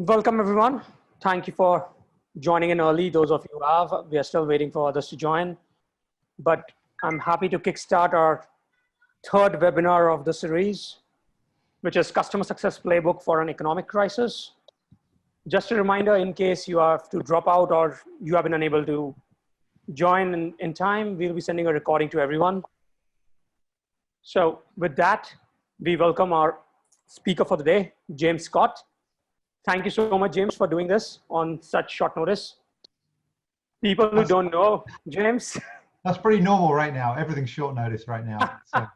Welcome, everyone. Thank you for joining in early. Those of you who have, we are still waiting for others to join. But I'm happy to kickstart our third webinar of the series, which is Customer Success Playbook for an Economic Crisis. Just a reminder, in case you have to drop out or you have been unable to join in time, we'll be sending a recording to everyone. So with that, we welcome our speaker for the day, James Scott. Thank you so much, James, for doing this on such short notice. People who don't know James. That's pretty normal right now. Everything's short notice right now. So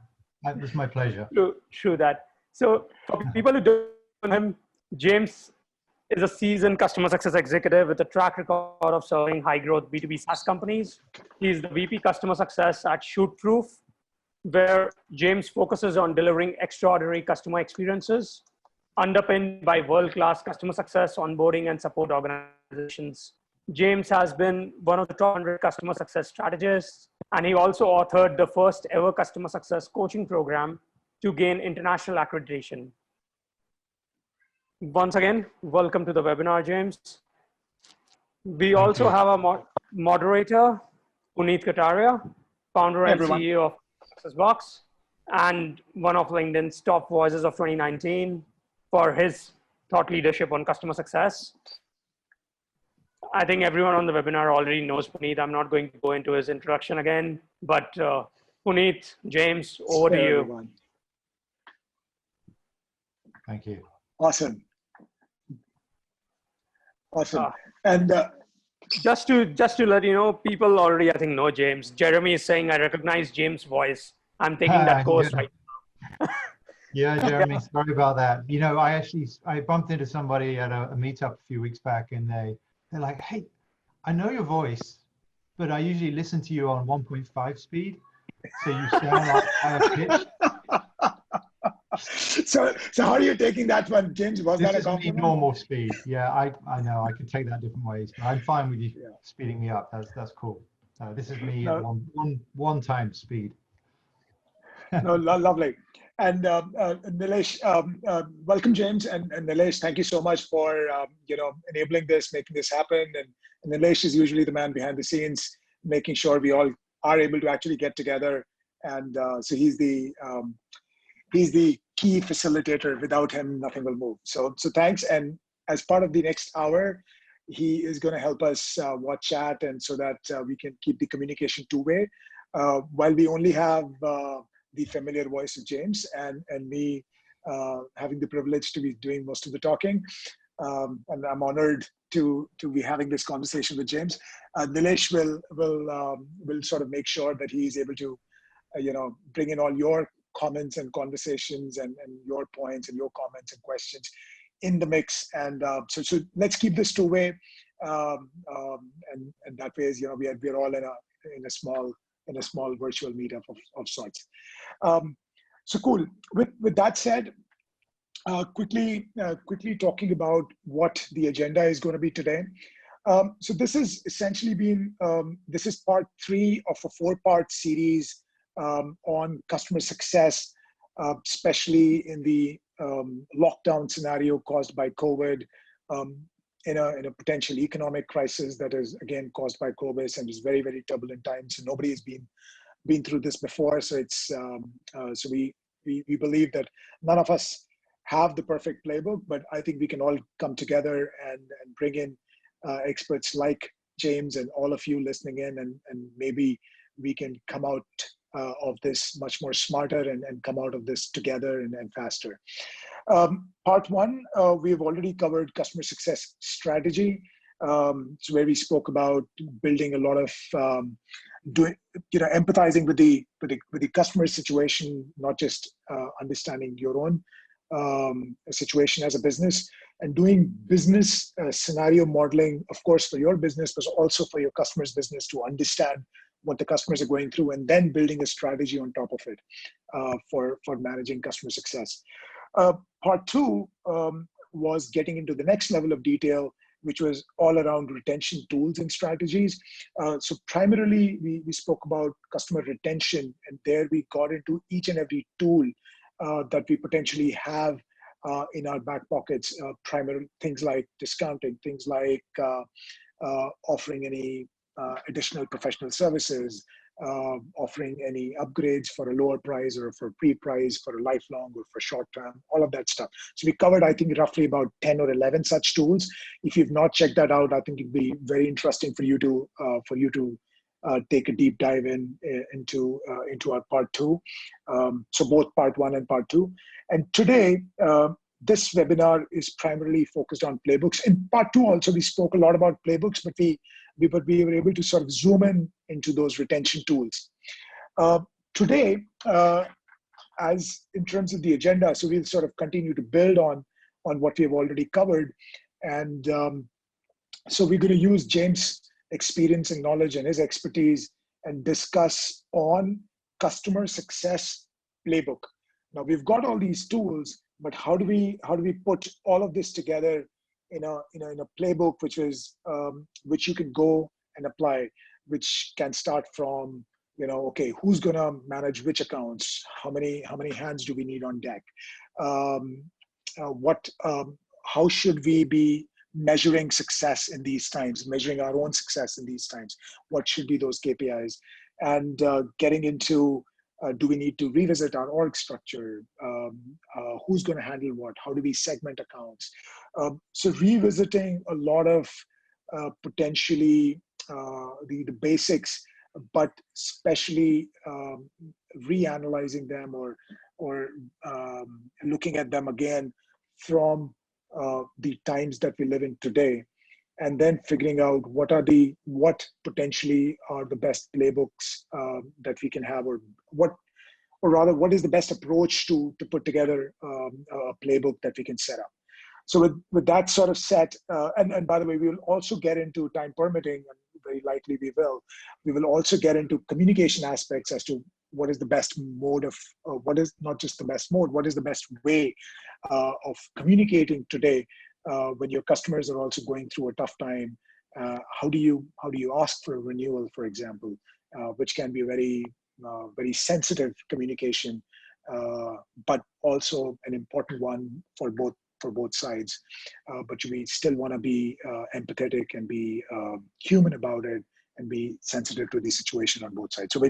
it's my pleasure. True that. So for people who don't know him, James is a seasoned customer success executive with a track record of serving high growth B2B SaaS companies. He's the VP Customer Success at ShootProof, where James focuses on delivering extraordinary customer experiences underpinned by world-class customer success, onboarding, and support organizations. James has been one of the top 100 customer success strategists, and he also authored the first ever customer success coaching program to gain international accreditation. Once again, welcome to the webinar, James. We also have a moderator, Puneet Kataria, founder and CEO of SuccessBox, and one of LinkedIn's top voices of 2019 for his thought leadership on customer success. I think everyone on the webinar already knows Puneet. I'm not going to go into his introduction again, but Puneet, James, over to you. Everyone. Thank you. Awesome. And just to let you know, people already, I think, know James. Jeremy is saying, I recognize James' voice. I'm taking that course right now. Yeah, Jeremy, sorry about that. You know, I bumped into somebody at a meetup a few weeks back, and they're like, hey, I know your voice, but I usually listen to you on 1.5 speed. So you sound like higher pitched. So how are you taking that one, James? Was that a compliment? This is normal speed. Yeah, I know I can take that different ways, but I'm fine with you speeding me up. That's cool. This is me at one time speed. No, lovely. And Nilesh, welcome, James, and Nilesh. Thank you so much for enabling this, making this happen. And Nilesh is usually the man behind the scenes, making sure we all are able to actually get together. And so he's the key facilitator. Without him, nothing will move. So thanks. And as part of the next hour, he is going to help us watch chat, and so that we can keep the communication two-way. While we only have the familiar voice of James and me having the privilege to be doing most of the talking. And I'm honored to be having this conversation with James. Nilesh will sort of make sure that he is able to, bring in all your comments and conversations and your points and your comments and questions in the mix. And so let's keep this two-way. And that way, we're all in a small virtual meetup of sorts. So cool. With that said, quickly talking about what the agenda is going to be today. So this has essentially been, this is part 3 of a 4-part series on customer success, especially in the lockdown scenario caused by COVID, in a potential economic crisis that is again caused by COVID and is very, very turbulent times. So nobody has been through this before. So it's so we believe that none of us have the perfect playbook, but I think we can all come together and bring in experts like James and all of you listening in, and maybe we can come out of this much more smarter and come out of this together and faster. Part 1, we've already covered customer success strategy. So where we spoke about building a lot of empathizing with the customer situation, not just understanding your own situation as a business, and doing business scenario modeling, of course, for your business, but also for your customer's business, to understand what the customers are going through, and then building a strategy on top of it for managing customer success. Part 2 was getting into the next level of detail, which was all around retention tools and strategies. So primarily, we spoke about customer retention, and there we got into each and every tool that we potentially have in our back pockets, primary things like discounting, things like offering any additional professional services, offering any upgrades for a lower price or for pre-price, for a lifelong or for short term, all of that stuff. So we covered, I think, roughly about 10 or 11 such tools. If you've not checked that out, I think it'd be very interesting for you to take a deep dive into our part 2. So both part 1 and part 2. And today, this webinar is primarily focused on playbooks. In part 2 also, we spoke a lot about playbooks, but we were able to sort of zoom in into those retention tools. Today, as in terms of the agenda, so we'll sort of continue to build on what we have already covered. And so we're going to use James' experience and knowledge and his expertise and discuss on customer success playbook. Now we've got all these tools, but how do we put all of this together in a playbook which you can go and apply, which can start from, okay, who's gonna manage which accounts, how many hands do we need on deck, how should we be measuring success in these times, measuring our own success in these times, what should be those KPIs, and getting into do we need to revisit our org structure? Who's going to handle what? How do we segment accounts? So revisiting a lot of potentially the basics, but especially reanalyzing them or looking at them again from the times that we live in today, and then figuring out what potentially are the best playbooks that we can have, or what is the best approach to put together a playbook that we can set up. So with that sort of set, and by the way, we will also get into, time permitting, and very likely we will also get into communication aspects as to what is the best mode of, what is not just the best mode, what is the best way of communicating today when your customers are also going through a tough time. How do you ask for a renewal, for example, which can be very sensitive communication, but also an important one for both sides. But we still want to be empathetic and be human about it, and be sensitive to the situation on both sides. So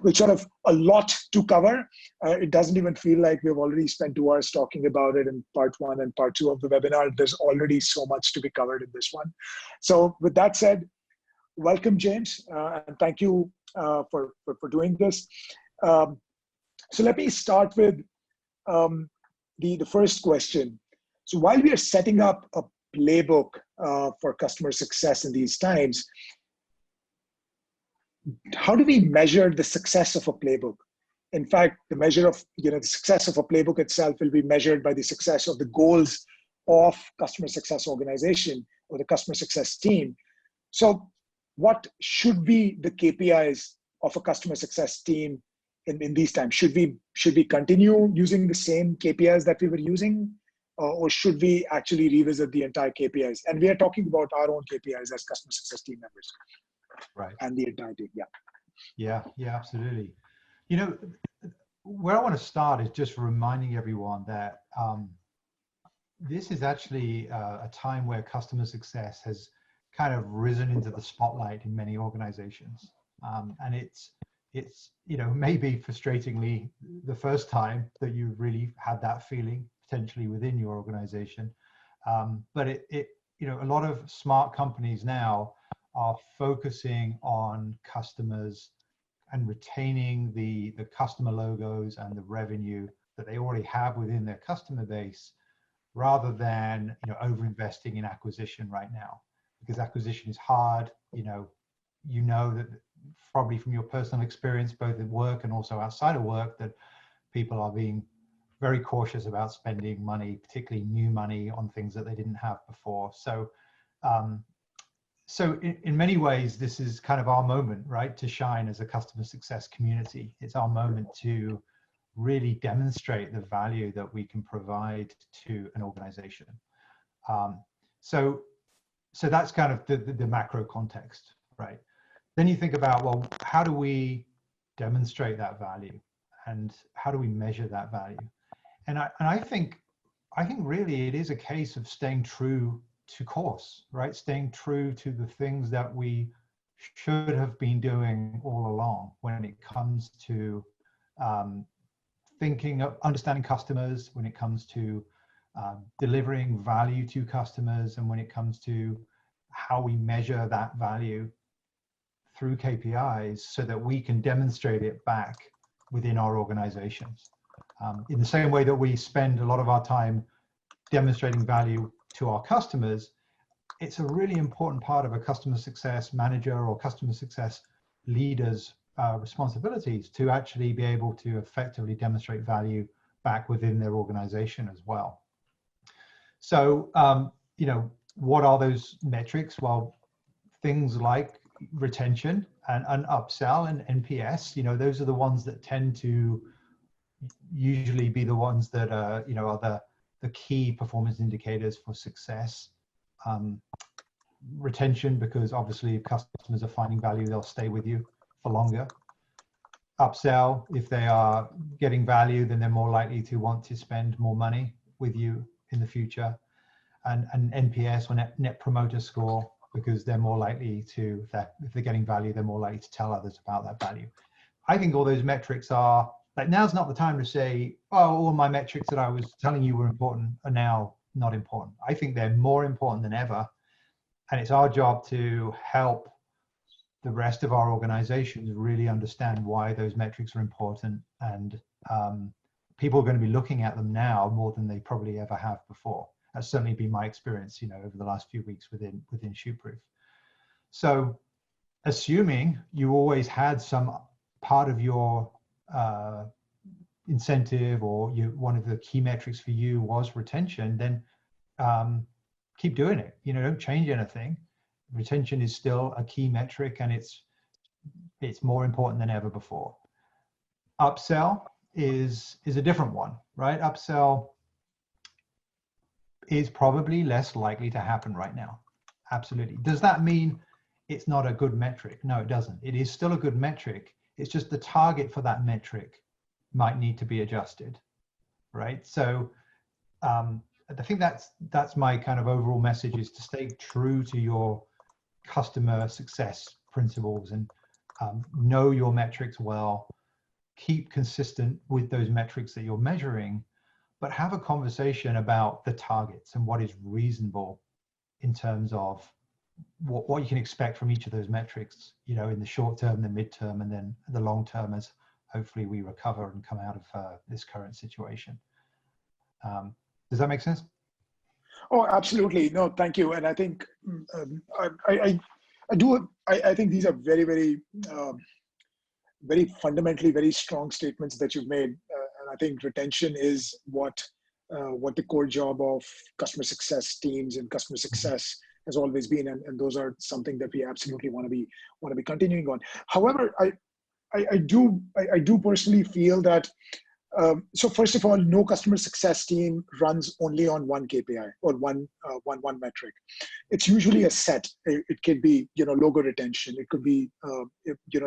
we sort of a lot to cover. It doesn't even feel like we've already spent 2 hours talking about it in part 1 and part 2 of the webinar. There's already so much to be covered in this one. So with that said, welcome, James, and thank you for doing this. So let me start with the first question. So while we are setting up a playbook for customer success in these times, how do we measure the success of a playbook? In fact, the measure of the success of a playbook itself will be measured by the success of the goals of customer success organization or the customer success team. So what should be the KPIs of a customer success team in these times? Should we continue using the same KPIs that we were using, or should we actually revisit the entire KPIs? And we are talking about our own KPIs as customer success team members. Right. And the entire team, Yeah, absolutely. Where I want to start is just reminding everyone that this is actually a time where customer success has kind of risen into the spotlight in many organizations. And it's maybe frustratingly the first time that you've really had that feeling potentially within your organization. But a lot of smart companies now are focusing on customers and retaining the customer logos and the revenue that they already have within their customer base, rather than over-investing in acquisition right now, because acquisition is hard. You know that probably from your personal experience, both at work and also outside of work, that people are being very cautious about spending money, particularly new money, on things that they didn't have before. So in many ways, this is kind of our moment, right, to shine as a customer success community. It's our moment to really demonstrate the value that we can provide to an organization. So that's kind of the macro context, right? Then you think about, well, how do we demonstrate that value, and how do we measure that value? And I think I think really it is a case of staying true to course, right? Staying true to the things that we should have been doing all along when it comes to thinking of understanding customers, when it comes to delivering value to customers, and when it comes to how we measure that value through KPIs so that we can demonstrate it back within our organizations. In the same way that we spend a lot of our time demonstrating value to our customers, it's a really important part of a customer success manager or customer success leader's responsibilities to actually be able to effectively demonstrate value back within their organization as well. So, what are those metrics? Well, things like retention and upsell and NPS, those are the ones that tend to usually be the ones that are the key performance indicators for success. Retention, because obviously if customers are finding value, they'll stay with you for longer. Upsell, if they are getting value, then they're more likely to want to spend more money with you in the future. And NPS, or net promoter score, because they're more likely to, if they're getting value, they're more likely to tell others about that value. I think all those metrics are, like, now's not the time to say, oh, all my metrics that I was telling you were important are now not important. I think they're more important than ever. And it's our job to help the rest of our organizations really understand why those metrics are important. And people are going to be looking at them now more than they probably ever have before. That's certainly been my experience, over the last few weeks within ShootProof. So assuming you always had some part of your incentive, or one of the key metrics for you was retention, then keep doing it. Don't change anything. Retention is still a key metric, and it's more important than ever before. Upsell is a different one, right? Upsell is probably less likely to happen right now. Absolutely. Does that mean it's not a good metric? No, it doesn't. It is still a good metric. It's just the target for that metric might need to be adjusted, right? So I think that's my kind of overall message, is to stay true to your customer success principles and know your metrics well, keep consistent with those metrics that you're measuring, but have a conversation about the targets and what is reasonable in terms of what you can expect from each of those metrics, in the short term, the midterm, and then the long term, as hopefully we recover and come out of this current situation. Does that make sense? Oh, absolutely. No, thank you. And I think I think these are very, very, very fundamentally very strong statements that you've made. And I think retention is what the core job of customer success teams and customer success has always been, and those are something that we absolutely want to be continuing on. However, I do personally feel that so first of all, no customer success team runs only on one KPI or one metric. It's usually a set. It could be logo retention. It could be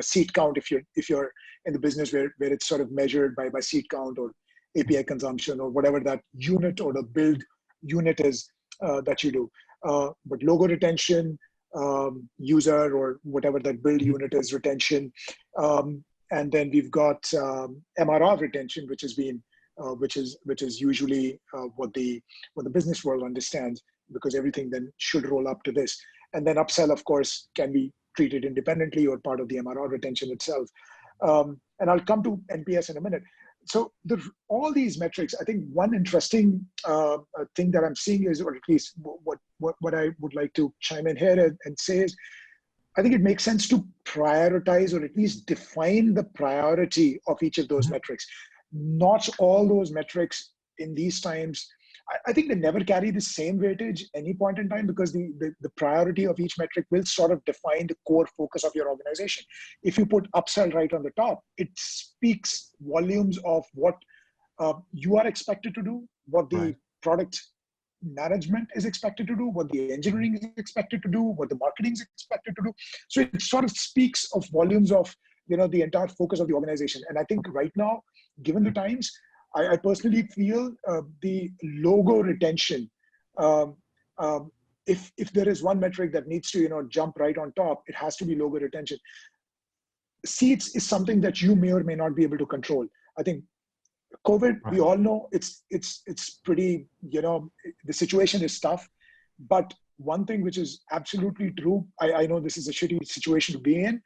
seat count if you're in the business where it's sort of measured by seat count or API consumption or whatever that unit or the build unit is that you do. But logo retention, user or whatever that build unit is, retention. And then we've got MRR retention, which has been, which is usually what the business world understands, because everything then should roll up to this. And then upsell, of course, can be treated independently or part of the MRR retention itself. And I'll come to NPS in a minute. So all these metrics, I think one interesting thing that I'm seeing is, or at least what I would like to chime in here and say is, I think it makes sense to prioritize or at least define the priority of each of those metrics. Not all those metrics in these times, I think they never carry the same weightage any point in time, because the priority of each metric will sort of define the core focus of your organization. If you put upsell right on the top, it speaks volumes of what you are expected to do, what the product management is expected to do, what the engineering is expected to do, what the marketing is expected to do. So it sort of speaks of volumes of the entire focus of the organization. And I think right now, given the times, I personally feel the logo retention, um, if there is one metric that needs to jump right on top, it has to be logo retention. Seats is something that you may or may not be able to control. I think COVID, Right. we all know it's pretty, the situation is tough. But one thing which is absolutely true, I know this is a shitty situation to be in,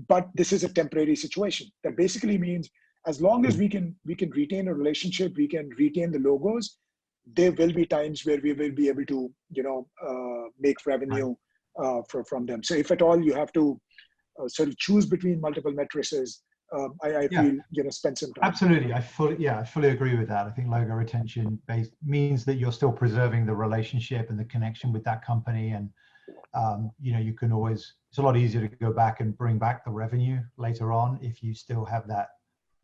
but this is a temporary situation. That basically means as long as we can retain a relationship, we can retain the logos, there will be times where we will be able to, make revenue from them. So if at all you have to sort of choose between multiple matrices, I feel, spend some time. Absolutely. I fully agree with that. I think logo retention means that you're still preserving the relationship and the connection with that company. And, you can always, it's a lot easier to go back and bring back the revenue later on if you still have that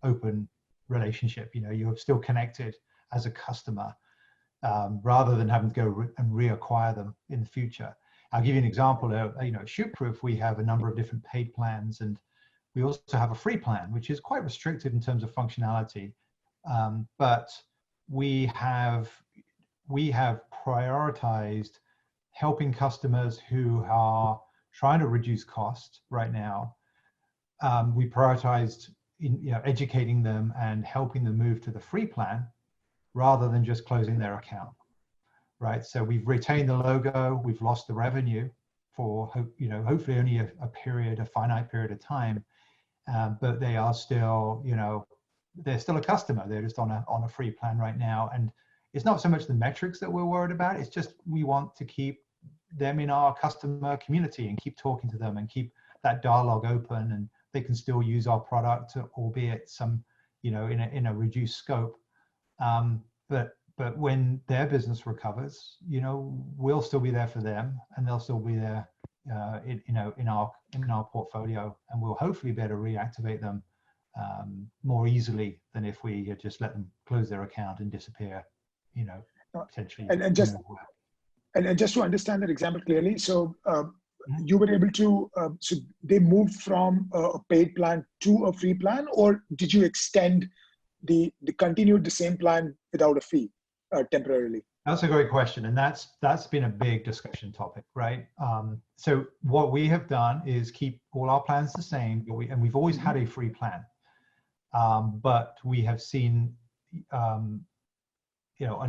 open relationship. You're still connected as a customer, rather than having to go and reacquire them in the future. I'll give you an example. ShootProof, we have a number of different paid plans, and we also have a free plan, which is quite restricted in terms of functionality. But we have prioritized helping customers who are trying to reduce cost right now. We prioritized educating them and helping them move to the free plan rather than just closing their account. Right. So we've retained the logo, we've lost the revenue for hopefully only a finite period of time. But they are still, they're still a customer. They're just on a free plan right now. And it's not so much the metrics that we're worried about. It's just we want to keep them in our customer community and keep talking to them and keep that dialogue open, and they can still use our product, albeit some, in a reduced scope. But when their business recovers, we'll still be there for them, and they'll still be there in our portfolio, and we'll hopefully be able to reactivate them more easily than if we had just let them close their account and disappear, potentially. And just to understand that example clearly, so you were able to, so they moved from a paid plan to a free plan, or did you extend continued the same plan without a fee temporarily? That's a great question, and that's been a big discussion topic, right? So what we have done is keep all our plans the same, but we've always had a free plan, but we have seen an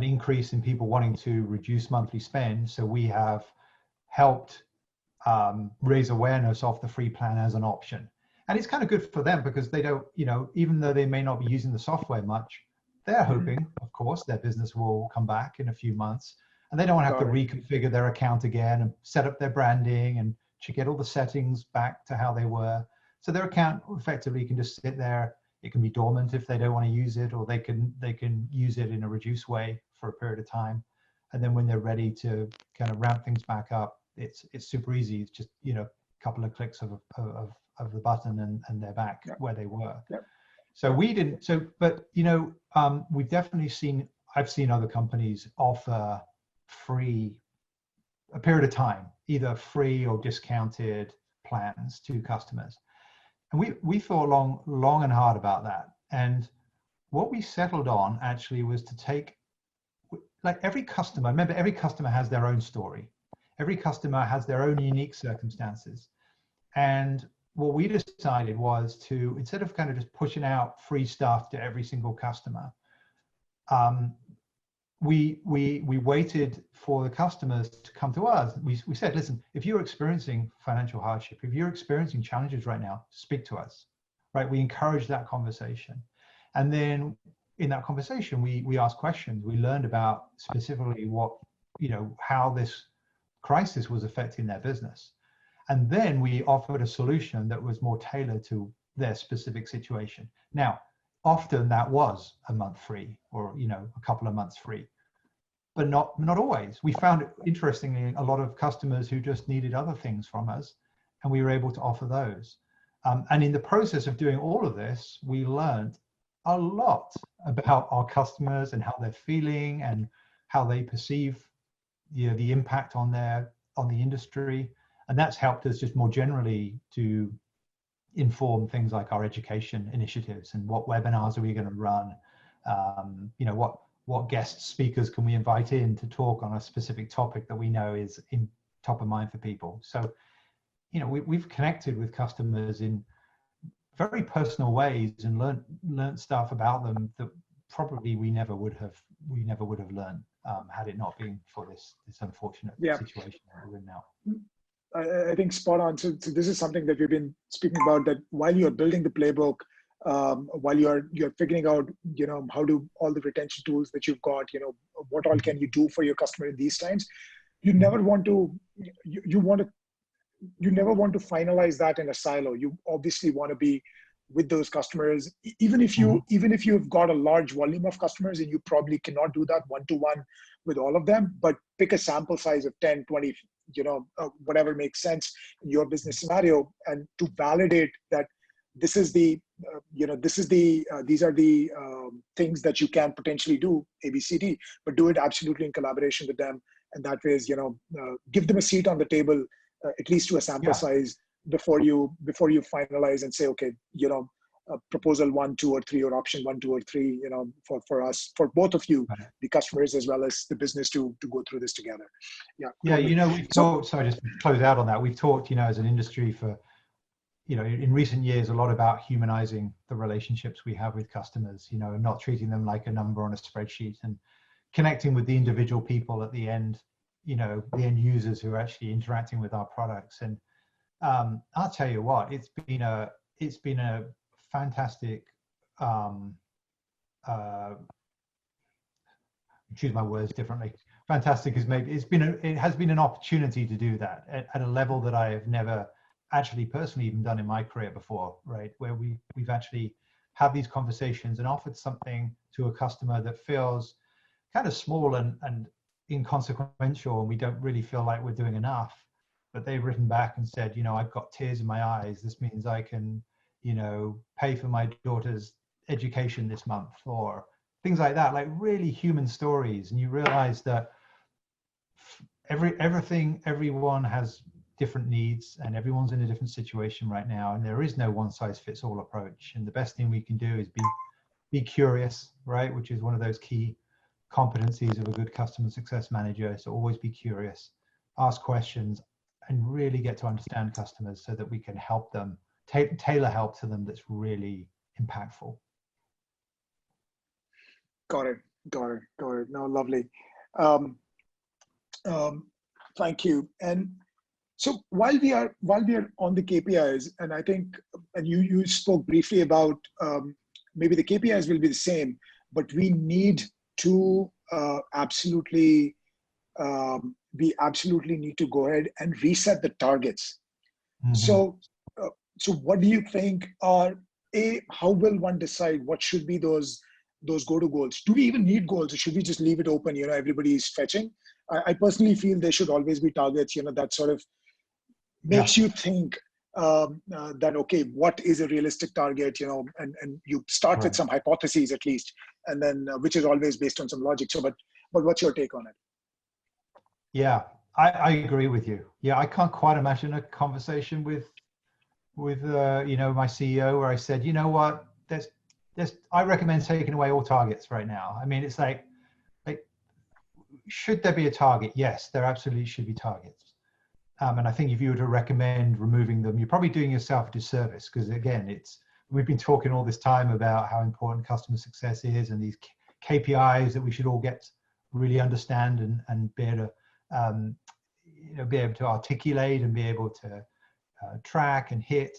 increase in people wanting to reduce monthly spend. So we have helped raise awareness of the free plan as an option, and it's kind of good for them because they don't, even though they may not be using the software much, they're hoping, of course, their business will come back in a few months, and they don't have to reconfigure their account again and set up their branding and to get all the settings back to how they were. So their account effectively can just sit there. It can be dormant if they don't want to use it, or they can use it in a reduced way for a period of time. And then when they're ready to kind of ramp things back up, it's super easy. It's just, a couple of clicks of the button and they're back where they were. Yep. So we didn't. So, but we've definitely I've seen other companies offer free, a period of time, either free or discounted plans to customers, and we thought long and hard about that. And what we settled on actually was to take, like every customer. Remember, every customer has their own story. Every customer has their own unique circumstances, and what we decided was to, instead of kind of just pushing out free stuff to every single customer, we waited for the customers to come to us. We said, listen, if you're experiencing financial hardship, if you're experiencing challenges right now, speak to us, right? We encouraged that conversation. And then in that conversation, we asked questions. We learned about specifically what, how this crisis was affecting their business. And then we offered a solution that was more tailored to their specific situation. Now, often that was a month free or, a couple of months free, but not always. We found, interestingly, a lot of customers who just needed other things from us, and we were able to offer those. And in the process of doing all of this, we learned a lot about our customers and how they're feeling and how they perceive the impact on the industry. And that's helped us just more generally to inform things like our education initiatives and what webinars are we going to run, You know, what guest speakers can we invite in to talk on a specific topic that we know is in top of mind for people. So, you know, we've connected with customers in very personal ways and learned stuff about them that probably we never would have learned had it not been for this unfortunate situation that we're in now. I think spot on. So this is something that we've been speaking about, that while you're building the playbook, while you're figuring out, you know, how do all the retention tools that you've got, you know, what all can you do for your customer in these times, you never want to never want to finalize that in a silo. You obviously want to be with those customers, even if you've got a large volume of customers, and you probably cannot do that one-to-one with all of them, but pick a sample size of 10, 20, you know, whatever makes sense in your business scenario, and to validate that this is the, these are the things that you can potentially do, ABCD, but do it absolutely in collaboration with them. And that way is, you know, give them a seat on the table, at least to a sample size before you finalize and say, okay, you know, proposal 1, 2, or 3, or option 1, 2, or 3, you know, for us, for both of you, the customers as well as the business, to go through this together. Yeah. Totally. You know, we've talked, sorry, just to close out on that, we've talked, you know, as an industry for, you know, in recent years, a lot about humanizing the relationships we have with customers, you know, and not treating them like a number on a spreadsheet, and connecting with the individual people at the end, you know, the end users who are actually interacting with our products. And I'll tell you what, it's been a fantastic, choose my words differently. Fantastic is maybe, it has been an opportunity to do that at a level that I have never actually personally even done in my career before, right? Where we've actually had these conversations and offered something to a customer that feels kind of small and inconsequential, and we don't really feel like we're doing enough. But they've written back and said, you know, I've got tears in my eyes. This means I can, you know, pay for my daughter's education this month, or things like that, like really human stories. And you realize that everyone has different needs, and everyone's in a different situation right now. And there is no one size fits all approach. And the best thing we can do is be curious, right? Which is one of those key competencies of a good customer success manager, is to always be curious, ask questions, and really get to understand customers so that we can help them, tailor help to them that's really impactful. Got it. No, lovely. Thank you. And so while we are on the KPIs, and I think, and you spoke briefly about maybe the KPIs will be the same, but we need to we absolutely need to go ahead and reset the targets. Mm-hmm. So what do you think are, how will one decide what should be those go-to goals? Do we even need goals, or should we just leave it open? You know, everybody is fetching. I personally feel there should always be targets. You know, that sort of makes you think that, okay, what is a realistic target? You know, and you start with some hypotheses at least, and then which is always based on some logic. So, but what's your take on it? Yeah, I agree with you. Yeah, I can't quite imagine a conversation with you know, my CEO where I said, you know what, I recommend taking away all targets right now. I mean, it's like should there be a target? Yes, there absolutely should be targets. And I think if you were to recommend removing them, you're probably doing yourself a disservice, because again, we've been talking all this time about how important customer success is, and these KPIs that we should all get really understand and be able to you know, be able to articulate and be able to track and hit.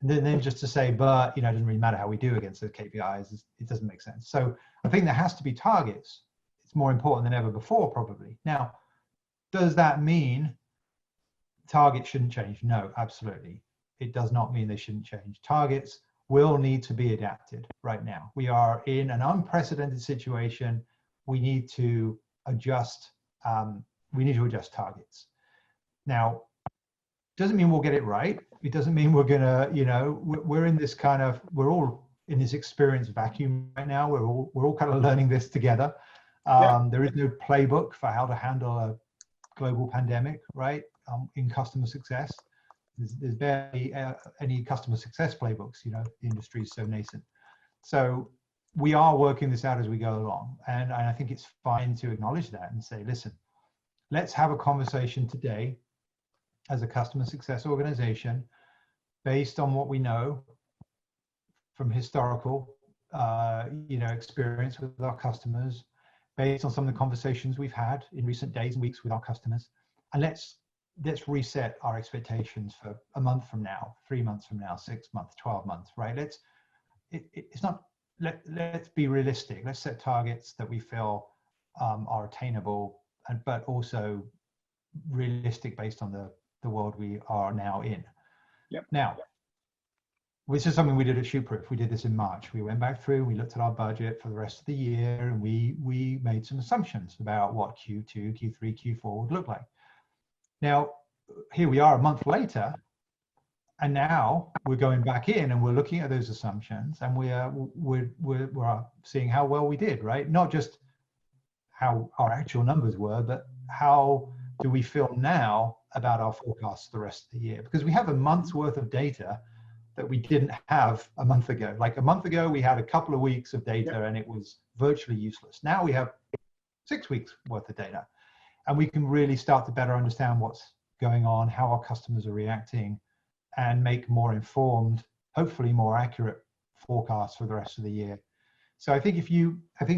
And then just to say, but, you know, it doesn't really matter how we do against the KPIs, it doesn't make sense. So I think there has to be targets. It's more important than ever before, probably. Now, does that mean targets shouldn't change? No, absolutely. It does not mean they shouldn't change. Targets will need to be adapted right now. We are in an unprecedented situation. We need to adjust. We need to adjust targets. Now, doesn't mean we'll get it right. It doesn't mean we're gonna, you know, we're in this kind of, we're all in this experience vacuum right now. We're all kind of learning this together. There is no playbook for how to handle a global pandemic, right? In customer success, there's barely any customer success playbooks. You know, the industry is so nascent. So we are working this out as we go along. And I think it's fine to acknowledge that and say, listen, let's have a conversation today as a customer success organization based on what we know from historical experience with our customers, based on some of the conversations we've had in recent days and weeks with our customers. And let's reset our expectations for a month from now, 3 months from now, 6 months, 12 months, right? Let's be realistic. Let's set targets that we feel are attainable, but also realistic based on the world we are now in. Yep. Now, this is something we did at ShootProof. We did this in March. We went back through, we looked at our budget for the rest of the year, and we made some assumptions about what Q2, Q3, Q4 would look like. Now, here we are a month later, and now we're going back in and we're looking at those assumptions, and we're seeing how well we did, right? Not just how our actual numbers were, but how do we feel now about our forecasts for the rest of the year? Because we have a month's worth of data that we didn't have a month ago. Like a month ago, we had a couple of weeks of data and it was virtually useless. Now we have 6 weeks worth of data, and we can really start to better understand what's going on, how our customers are reacting, and make more informed, hopefully more accurate forecasts for the rest of the year. So I think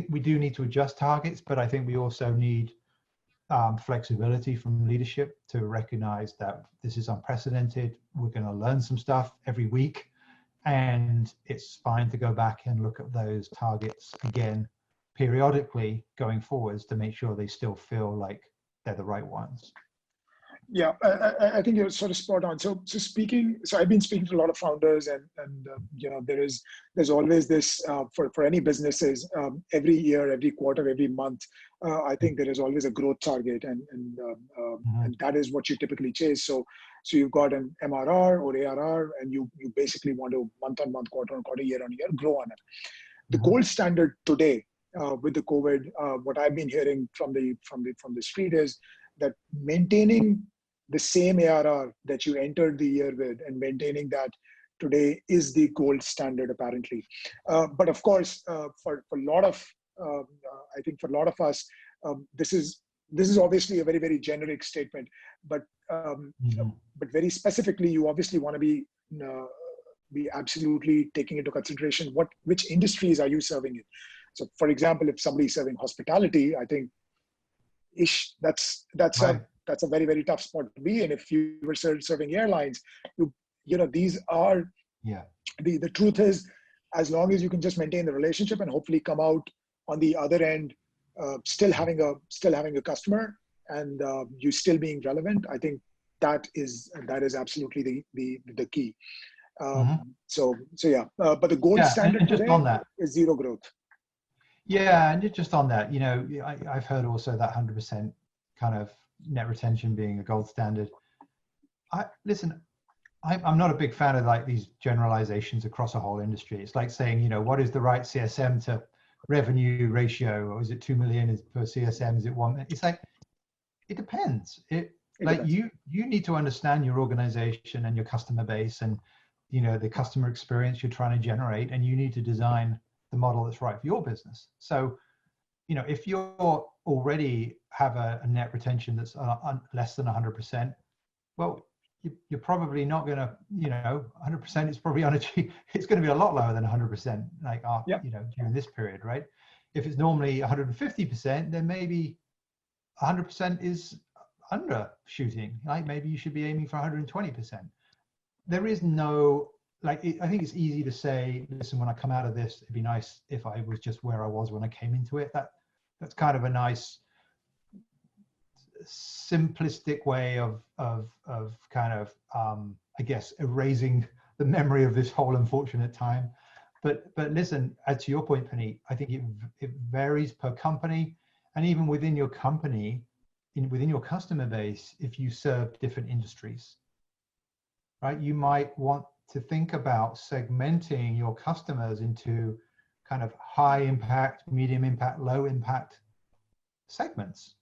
we do need to adjust targets, but I think we also need flexibility from leadership to recognize that this is unprecedented. We're going to learn some stuff every week, and it's fine to go back and look at those targets again periodically going forwards to make sure they still feel like they're the right ones. Yeah, I think you're sort of spot on. So I've been speaking to a lot of founders, and there's always this for any businesses, every year, every quarter, every month. I think there is always a growth target, and that is what you typically chase. So you've got an MRR or ARR, and you basically want to month on month, quarter on quarter, year on year, grow on it. The gold standard today with the COVID, what I've been hearing from the street is that maintaining the same ARR that you entered the year with and maintaining that today is the gold standard, apparently. But of course, for a lot of, I think for a lot of us, this is obviously a very, very generic statement, but very specifically, you obviously want to be absolutely taking into consideration which industries are you serving in. So, for example, if somebody's serving hospitality, I think that's right. That's a very, very tough spot to be in. If you were serving airlines, these are, the truth is, as long as you can just maintain the relationship and hopefully come out on the other end, still having a customer and you still being relevant, I think that is absolutely the key. So yeah, but the gold standard today is zero growth. Yeah, and just on that, I've heard also that 100% kind of net retention being a gold standard. I'm not a big fan of like these generalizations across a whole industry. It's like saying, what is the right CSM to revenue ratio, or is it 2 million per CSM? Is it 1 million? It's like, it depends. You need to understand your organization and your customer base and the customer experience you're trying to generate, and you need to design the model that's right for your business. So if you're already have a net retention that's less than 100%, well, you're probably not going to, 100% is probably unachievable. It's going to be a lot lower than 100%, like during this period, right? If it's normally 150%, then maybe 100% is undershooting. Like maybe you should be aiming for 120%. There is no, I think it's easy to say, listen, when I come out of this, it'd be nice if I was just where I was when I came into it. That's kind of a nice simplistic way of kind of I guess erasing the memory of this whole unfortunate time. But listen, to your point, Puneet, I think it varies per company, and even within your company, within your customer base, if you serve different industries, right? You might want to think about segmenting your customers into kind of high impact, medium impact, low impact segments,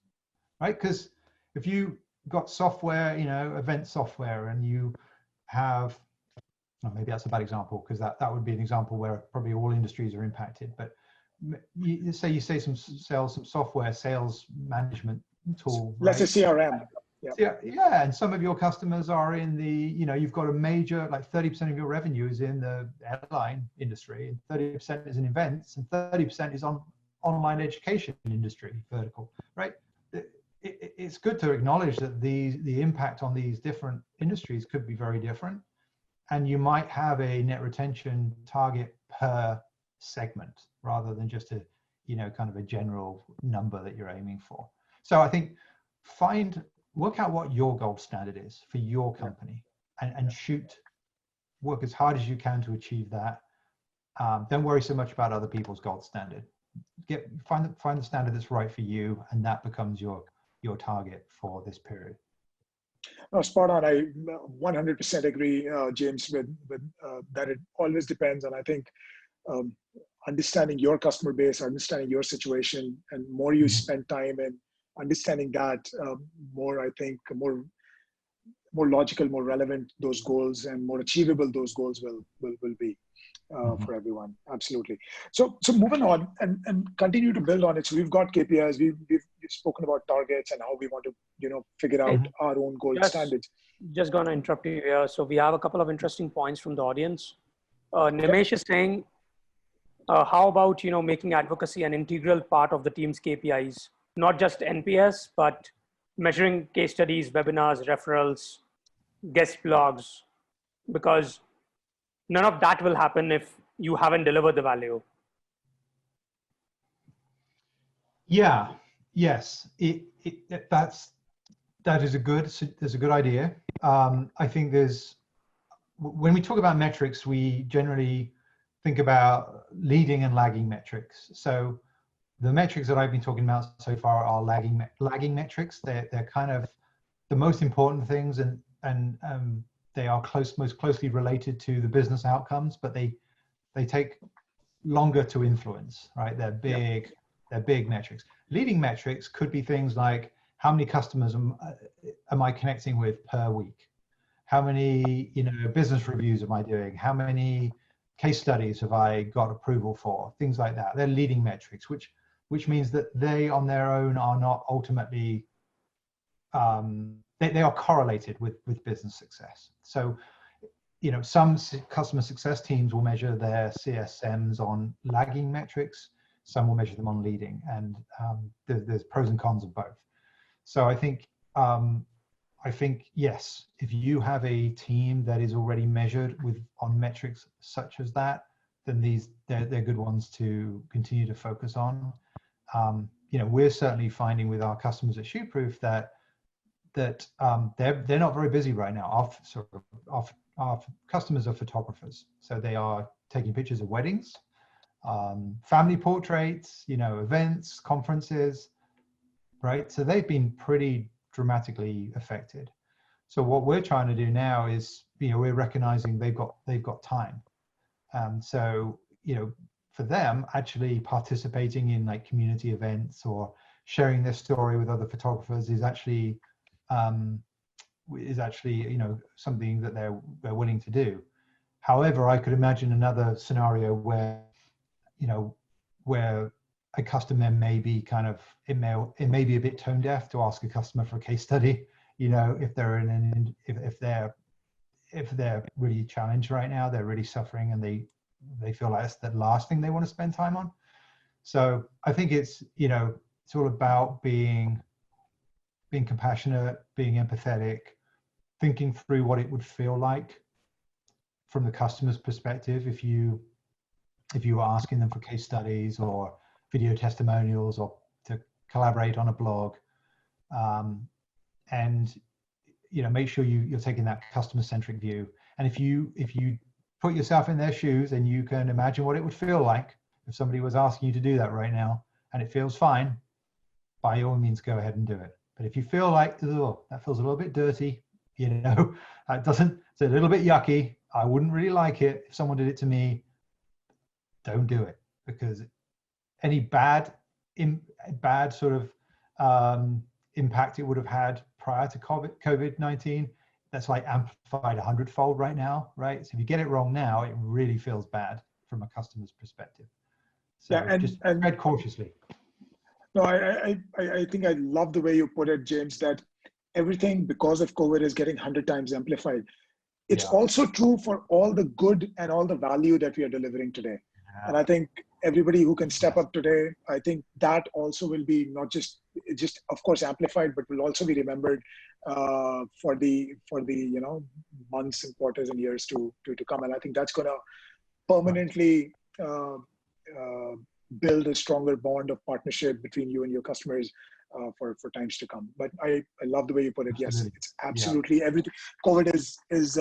right? Because if you got software, event software, and you have, maybe that's a bad example, because that would be an example where probably all industries are impacted. But you say some software sales management tool, let's right? say CRM. Yeah, and some of your customers are in the, you've got a major, like 30% of your revenue is in the airline industry, and 30% is in events, and 30% is on online education industry vertical, right? It's good to acknowledge that the impact on these different industries could be very different, and you might have a net retention target per segment rather than just a, kind of a general number that you're aiming for. So I think work out what your gold standard is for your company, and work as hard as you can to achieve that. Don't worry so much about other people's gold standard. Find the standard that's right for you, and that becomes your target for this period. No, spot on. I 100% agree, James, with that. It always depends on, I think, understanding your customer base, understanding your situation, and more you spend time in understanding that, more, I think, more logical, more relevant those goals, and more achievable those goals will be for everyone. Absolutely. So moving on and continue to build on it. So we've got KPIs, we've spoken about targets and how we want to, figure out our own gold standards. Just going to interrupt you here. So we have a couple of interesting points from the audience. Nimesh is saying, how about, making advocacy an integral part of the team's KPIs? Not just NPS, but measuring case studies, webinars, referrals, guest blogs, because none of that will happen if you haven't delivered the value. Yeah. Yes. That is a good idea. I think when we talk about metrics, we generally think about leading and lagging metrics. So the metrics that I've been talking about so far are lagging metrics. They're kind of the most important things, and they are most closely related to the business outcomes, but they take longer to influence, right? They're big metrics. Leading metrics could be things like, how many customers am I connecting with per week? How many business reviews am I doing? How many case studies have I got approval for? Things like that. They're leading metrics, which means that they on their own are not ultimately, they are correlated with business success. So, some customer success teams will measure their CSMs on lagging metrics. Some will measure them on leading, and there's pros and cons of both. So I think yes, if you have a team that is already measured on metrics such as that, then they're good ones to continue to focus on. We're certainly finding with our customers at ShootProof that they're not very busy right now. Our customers are photographers, so they are taking pictures of weddings, family portraits, events, conferences, right? So they've been pretty dramatically affected. So what we're trying to do now is, we're recognizing they've got time. So, for them, actually participating in like community events or sharing their story with other photographers is actually something that they're willing to do. However, I could imagine another scenario where a customer may be it may be a bit tone deaf to ask a customer for a case study. If they're really challenged right now, they're really suffering, and they feel like that's the last thing they want to spend time on. So I think it's all about being compassionate, being empathetic, thinking through what it would feel like from the customer's perspective if you were asking them for case studies or video testimonials or to collaborate on a blog, and make sure you're taking that customer-centric view. And if you put yourself in their shoes and you can imagine what it would feel like if somebody was asking you to do that right now and it feels fine, by all means go ahead and do it. But if you feel like, oh, that feels a little bit dirty, it's a little bit yucky, I wouldn't really like it if someone did it to me, don't do it, because any bad sort of impact it would have had prior to COVID-19, that's like amplified 100-fold right now, right? So if you get it wrong now, it really feels bad from a customer's perspective. So yeah, just and tread cautiously. no, I think I love the way you put it, James, that everything because of COVID is getting 100 times amplified. It's Yeah. also true for all the good and all the value that we are delivering today. And I think everybody who can step up today, I think that also will be not just of course amplified, but will also be remembered for the months and quarters and years to come. And I think that's going to permanently build a stronger bond of partnership between you and your customers for times to come. But I love the way you put it. Absolutely. Yes, it's absolutely everything. COVID is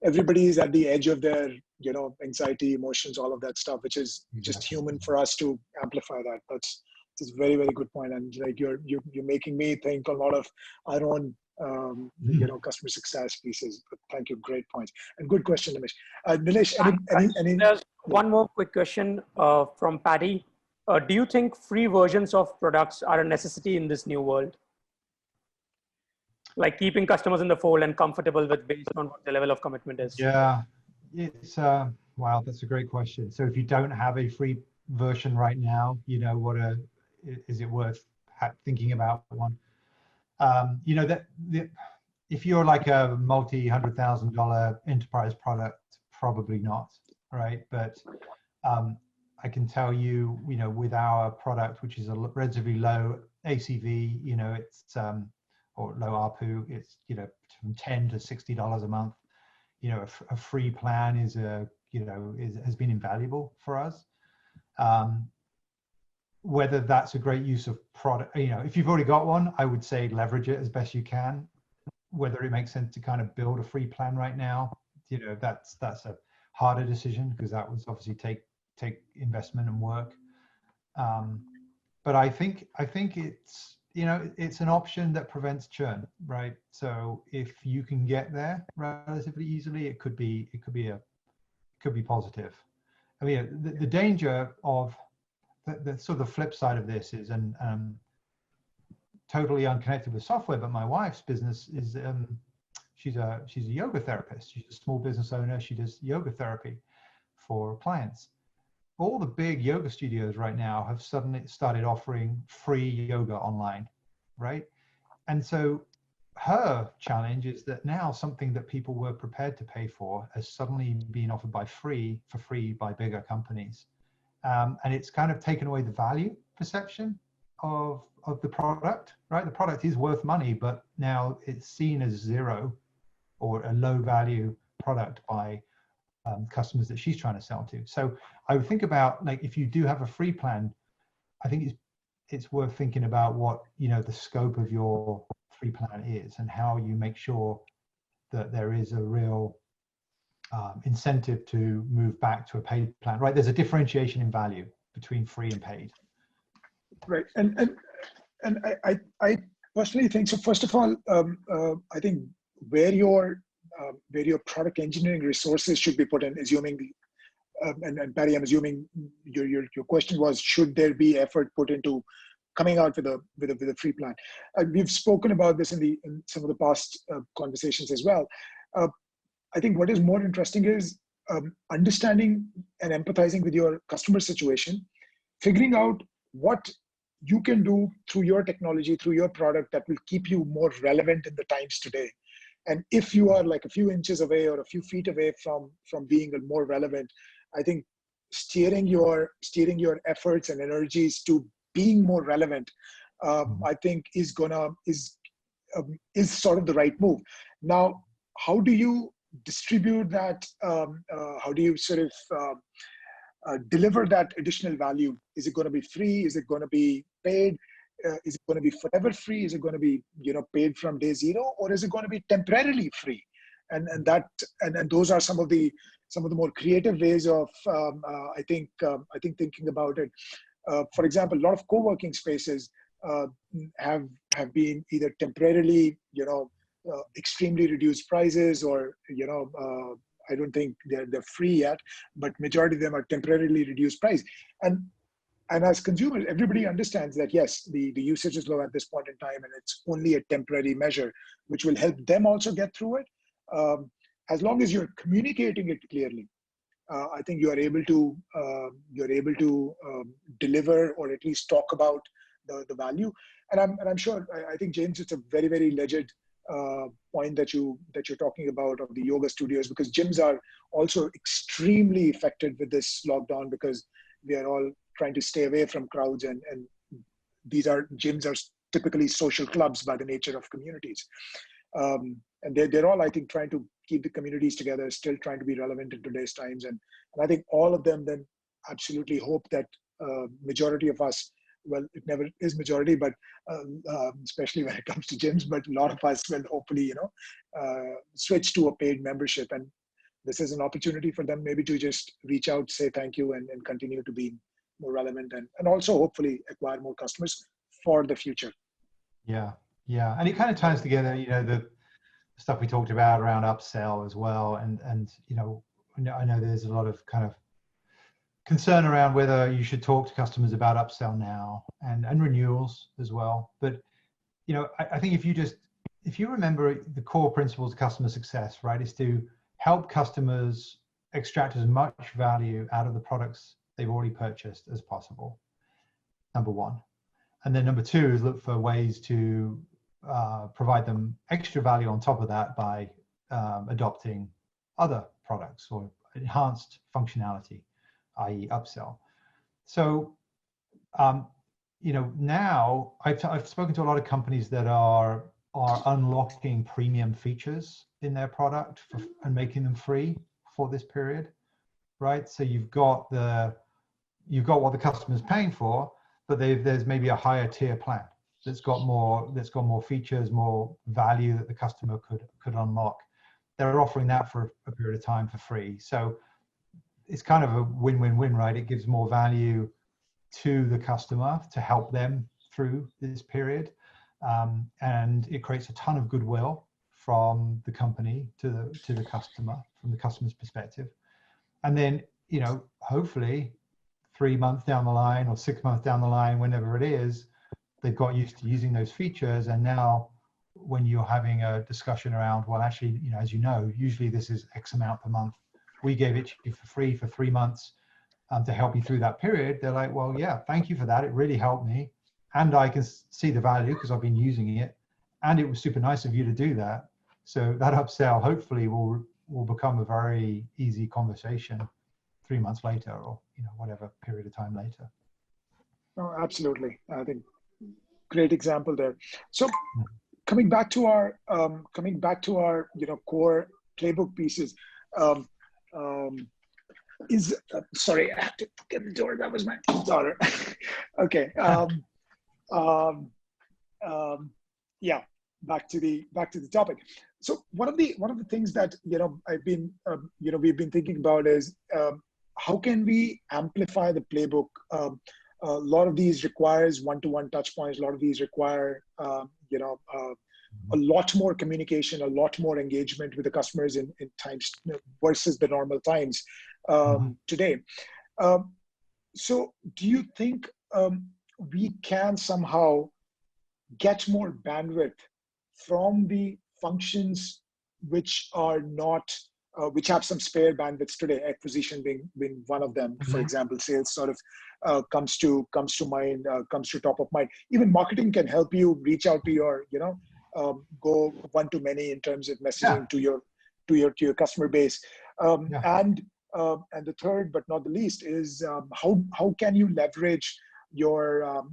everybody is at the edge of their anxiety, emotions, all of that stuff, which is just human for us to amplify that. That's a very, very good point. And like you're making me think a lot of our own customer success pieces. But thank you, great points and good question, Nilesh. Nilesh, any There's one more quick question from Patty. Do you think free versions of products are a necessity in this new world? Like keeping customers in the fold and comfortable with based on what the level of commitment is? Yeah, it's wow, that's a great question. So if you don't have a free version right now, is it worth thinking about one? If you're like a multi-$100,000 enterprise product, probably not, right? But I can tell you, with our product, which is a relatively low ACV, it's or low ARPU, it's from $10 to $60 a month. A free plan has been invaluable for us. Whether that's a great use of product, if you've already got one, I would say leverage it as best you can. Whether it makes sense to kind of build a free plan right now, that's a harder decision because that would obviously take investment and work. But I think it's it's an option that prevents churn, right? So if you can get there relatively easily, it could be positive. I mean, the danger of the sort of the flip side of this is, and totally unconnected with software, but my wife's business is she's a yoga therapist. She's a small business owner. She does yoga therapy for clients. All the big yoga studios right now have suddenly started offering free yoga online, right? And so her challenge is that now something that people were prepared to pay for has suddenly been offered for free by bigger companies. And it's kind of taken away the value perception of the product, right? The product is worth money, but now it's seen as zero or a low value product by customers that she's trying to sell to. So I would think about, like, if you do have a free plan, I think it's worth thinking about what the scope of your free plan is and how you make sure that there is a real incentive to move back to a paid plan, right? There's a differentiation in value between free and paid. Right, and I personally think so. First of all, I think where your product engineering resources should be put in, assuming, and Barry, I'm assuming your question was, should there be effort put into coming out with a free plan? We've spoken about this in some of the past conversations as well. I think what is more interesting is understanding and empathizing with your customer situation, figuring out what you can do through your technology, through your product that will keep you more relevant in the times today. And if you are like a few inches away or a few feet away from being more relevant, I think steering your efforts and energies to being more relevant, I think is sort of the right move. Now, how do you distribute that? How do you sort of deliver that additional value? Is it going to be free? Is it going to be paid? Is it going to be forever free? Is it going to be paid from day zero, or is it going to be temporarily free? And those are some of the more creative ways of I think thinking about it. For example, a lot of co-working spaces have been either temporarily extremely reduced prices, or I don't think they're free yet, but majority of them are temporarily reduced price. And as consumers, everybody understands that, yes, the usage is low at this point in time, and it's only a temporary measure, which will help them also get through it. As long as you're communicating it clearly, I think you are able to deliver, or at least talk about the value. And I'm sure, I think, James, it's a very, very legit point that you're talking about of the yoga studios, because gyms are also extremely affected with this lockdown, because we are all trying to stay away from crowds, and gyms are typically social clubs by the nature of communities. And they're all, I think, trying to keep the communities together, still trying to be relevant in today's times. And I think all of them then absolutely hope that majority of us, well, it never is majority, but especially when it comes to gyms, but a lot of us will hopefully, switch to a paid membership. And this is an opportunity for them maybe to just reach out, say thank you, and continue to be more relevant, and also hopefully acquire more customers for the future. Yeah. And it kind of ties together, the stuff we talked about around upsell as well. And I know there's a lot of kind of concern around whether you should talk to customers about upsell now and renewals as well. But, I think if you remember the core principles of customer success, right, is to help customers extract as much value out of the products they've already purchased as possible, number one. And then number two is look for ways to provide them extra value on top of that by adopting other products or enhanced functionality, i.e. upsell. So, now I've spoken to a lot of companies that are unlocking premium features in their product and making them free for this period, right? So you've got what the customer's paying for, but there's maybe a higher tier plan that's got more features, more value that the customer could unlock. They're offering that for a period of time for free. So it's kind of a win-win-win, right? It gives more value to the customer to help them through this period. And it creates a ton of goodwill from the company to the customer, from the customer's perspective. And then, hopefully 3 months down the line or 6 months down the line, whenever it is, they've got used to using those features. And now when you're having a discussion around, well, actually, as usually this is X amount per month. We gave it to you for free for 3 months to help you through that period. They're like, well, yeah, thank you for that. It really helped me. And I can see the value because I've been using it. And it was super nice of you to do that. So that upsell hopefully will become a very easy conversation 3 months later, or whatever period of time later. Oh, absolutely. I think great example there. So coming back to our core playbook pieces, sorry, I have to get the door. That was my daughter. Okay. Yeah. Back to the topic. So one of the things that I've been we've been thinking about is how can we amplify the playbook? A lot of these requires one-to-one touch points. A lot of these require a lot more communication, a lot more engagement with the customers in times versus the normal times today. So do you think we can somehow get more bandwidth from the functions which are not, which have some spare bandwidths today, acquisition being one of them? For example, sales sort of comes to mind, comes to top of mind. Even marketing can help you reach out to your, go one-to-many in terms of messaging to your customer base. And the third, but not the least, is how can you leverage your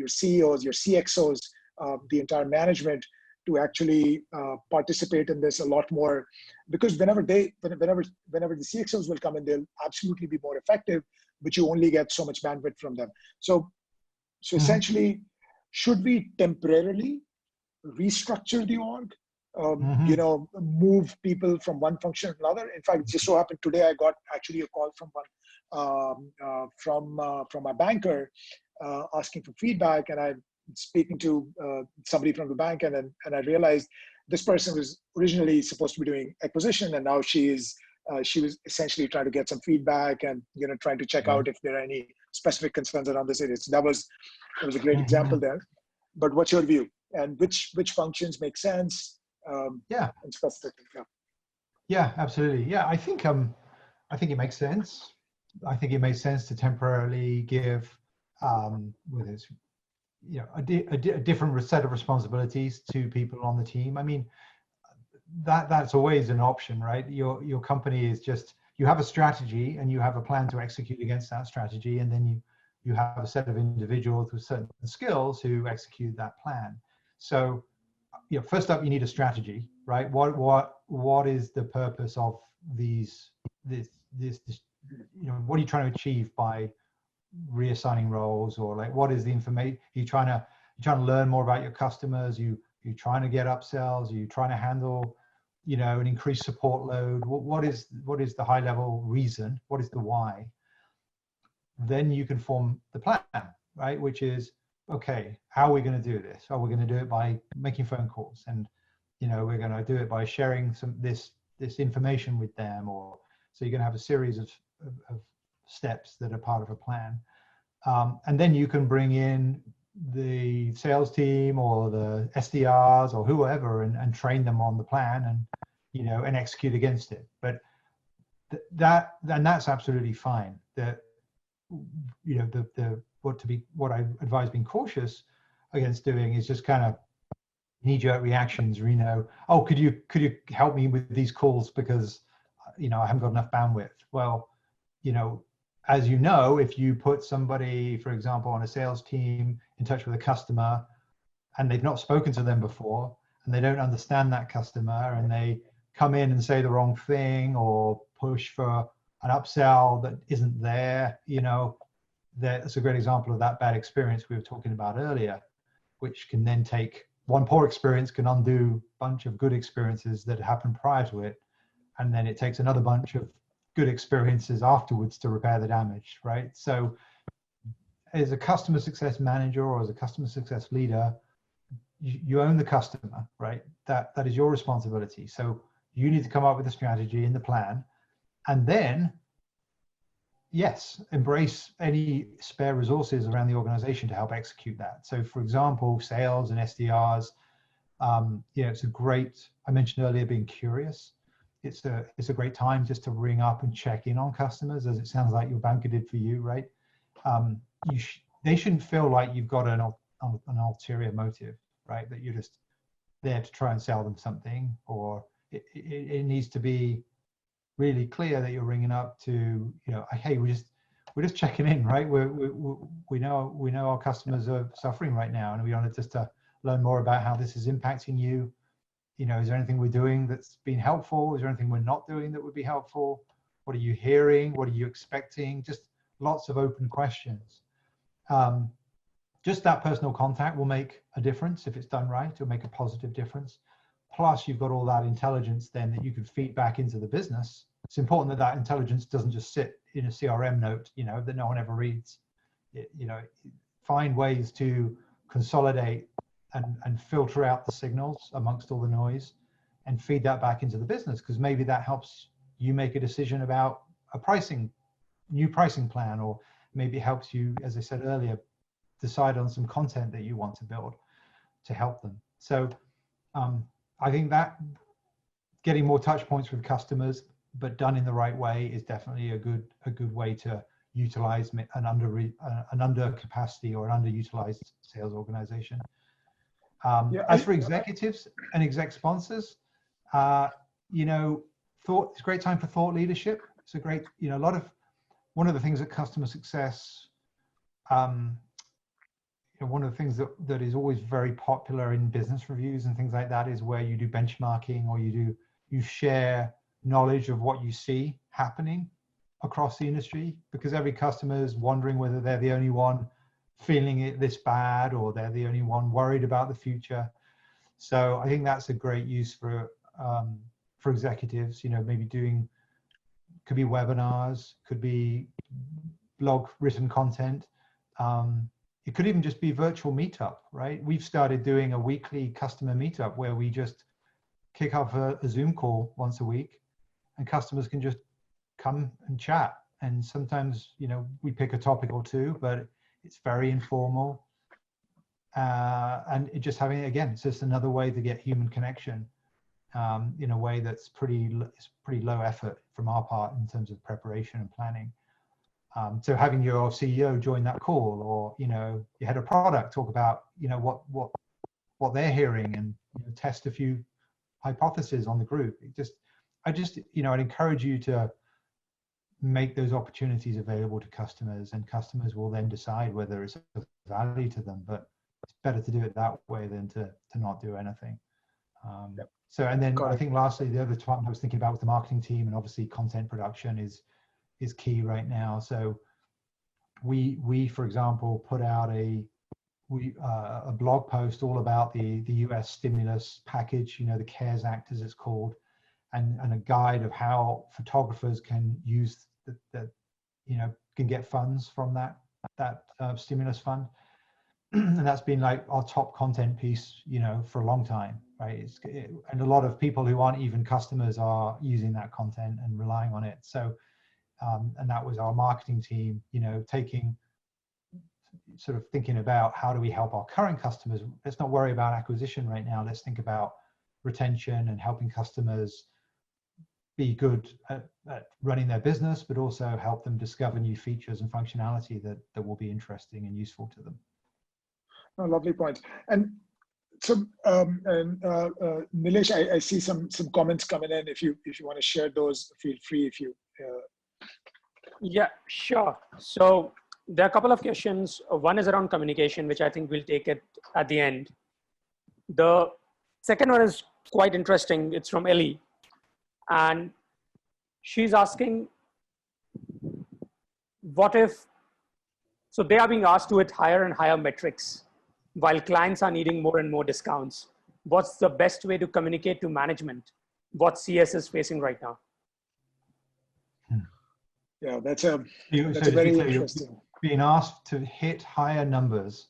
CEOs, your CXOs, the entire management to actually participate in this a lot more, because whenever the CXOs will come in, they'll absolutely be more effective, but you only get so much bandwidth from them. So essentially, should we temporarily restructure the org? Move people from one function to another. In fact, it just so happened today I got actually a call from my banker asking for feedback, and I'm speaking to somebody from the bank, and I realized this person was originally supposed to be doing acquisition, and now she was essentially trying to get some feedback and trying to check out if there are any specific concerns around this area. So that was a great example there. But what's your view, and which functions make sense? And specifically, yeah, absolutely. Yeah, I think I think it makes sense. I think it makes sense to temporarily give, whether it's, you know, a different set of responsibilities to people on the team. I mean, that's always an option, right? Your company is just, you have a strategy and you have a plan to execute against that strategy, and then you have a set of individuals with certain skills who execute that plan. So, you know, first up, you need a strategy, right? What is the purpose of this, you know, what are you trying to achieve by reassigning roles? Or like, what is the information? You're trying to learn more about your customers. You're trying to get upsells. You're trying to handle, you know, an increased support load. What is the high level reason? What is the why? Then you can form the plan, right? Which is, okay, how are we going to do this? Are we going to do it by making phone calls? And, you know, we're going to do it by sharing this information with them, or so you're going to have a series of steps that are part of a plan. And then you can bring in the sales team or the SDRs or whoever and train them on the plan and, you know, and execute against it. But that's absolutely fine. That, you know, what I advise being cautious against doing is just kind of knee-jerk reactions, you know, oh, could you help me with these calls because, you know, I haven't got enough bandwidth. Well, you know, as you know, if you put somebody, for example, on a sales team in touch with a customer and they've not spoken to them before and they don't understand that customer and they come in and say the wrong thing or push for an upsell that isn't there, you know, that's a great example of that bad experience we were talking about earlier, which can then take one poor experience can undo a bunch of good experiences that happened prior to it. And then it takes another bunch of good experiences afterwards to repair the damage, right? So as a customer success manager or as a customer success leader, you own the customer, right? That is your responsibility. So you need to come up with a strategy and the plan, and then, yes, embrace any spare resources around the organization to help execute that. So for example, sales and SDRs, you know, it's a great, I mentioned earlier, being curious. It's a great time just to ring up and check in on customers, as it sounds like your banker did for you, right? They shouldn't feel like you've got an ulterior motive, right? That you're just there to try and sell them something, or it needs to be really clear that you're ringing up to, you know, hey, we're just checking in, right? We know our customers are suffering right now, and we wanted just to learn more about how this is impacting you. You know, is there anything we're doing that's been helpful? Is there anything we're not doing that would be helpful? What are you hearing? What are you expecting? Just lots of open questions. Just that personal contact will make a difference if it's done right. It'll make a positive difference. Plus, you've got all that intelligence then that you can feed back into the business. It's important that intelligence doesn't just sit in a CRM note, you know, that no one ever reads. You know, find ways to consolidate and filter out the signals amongst all the noise and feed that back into the business, because maybe that helps you make a decision about a new pricing plan, or maybe it helps you, as I said earlier, decide on some content that you want to build to help them. So I think that getting more touch points with customers, but done in the right way, is definitely a good way to utilize an under capacity or an underutilized sales organization. As for executives and exec sponsors, you know, it's a great time for thought leadership. It's a great, you know, one of the things that customer success, you know, one of the things that is always very popular in business reviews and things like that is where you do benchmarking, or you share knowledge of what you see happening across the industry, because every customer is wondering whether they're the only one feeling it this bad, or they're the only one worried about the future. So I think that's a great use for executives. You know, maybe could be webinars, could be blog written content. It could even just be virtual meetup, right? We've started doing a weekly customer meetup where we just kick off a Zoom call once a week, and customers can just come and chat. And sometimes, you know, we pick a topic or two, but it's very informal. And it just having, again, it's just another way to get human connection in a way that's pretty low effort from our part in terms of preparation and planning. So having your CEO join that call, or your head of product talk about what they're hearing, and test a few hypotheses on the group. I'd encourage you to make those opportunities available to customers, and customers will then decide whether it's of value to them. But it's better to do it that way than to not do anything. Yep. So, and then Got I it. think lastly, the other one I was thinking about was the marketing team, and obviously content production is key right now. So we for example put out a blog post all about the US stimulus package, the CARES Act as it's called, and a guide of how photographers can use can get funds from that stimulus fund. And that's been like our top content piece, for a long time, right? And a lot of people who aren't even customers are using that content and relying on it. So, and that was our marketing team, thinking about how do we help our current customers. Let's not worry about acquisition right now. Let's think about retention and helping customers be good at running their business, but also help them discover new features and functionality that will be interesting and useful to them. Oh, lovely point. And so, Nilesh, I see some comments coming in. If you want to share those, feel free. If you. Yeah, sure. So there are a couple of questions. One is around communication, which I think we'll take it at the end. The second one is quite interesting. It's from Ellie, and she's asking, what if? So they are being asked to hit higher and higher metrics, while clients are needing more and more discounts. What's the best way to communicate to management what CS is facing right now? Yeah, that's a very interesting. Being asked to hit higher numbers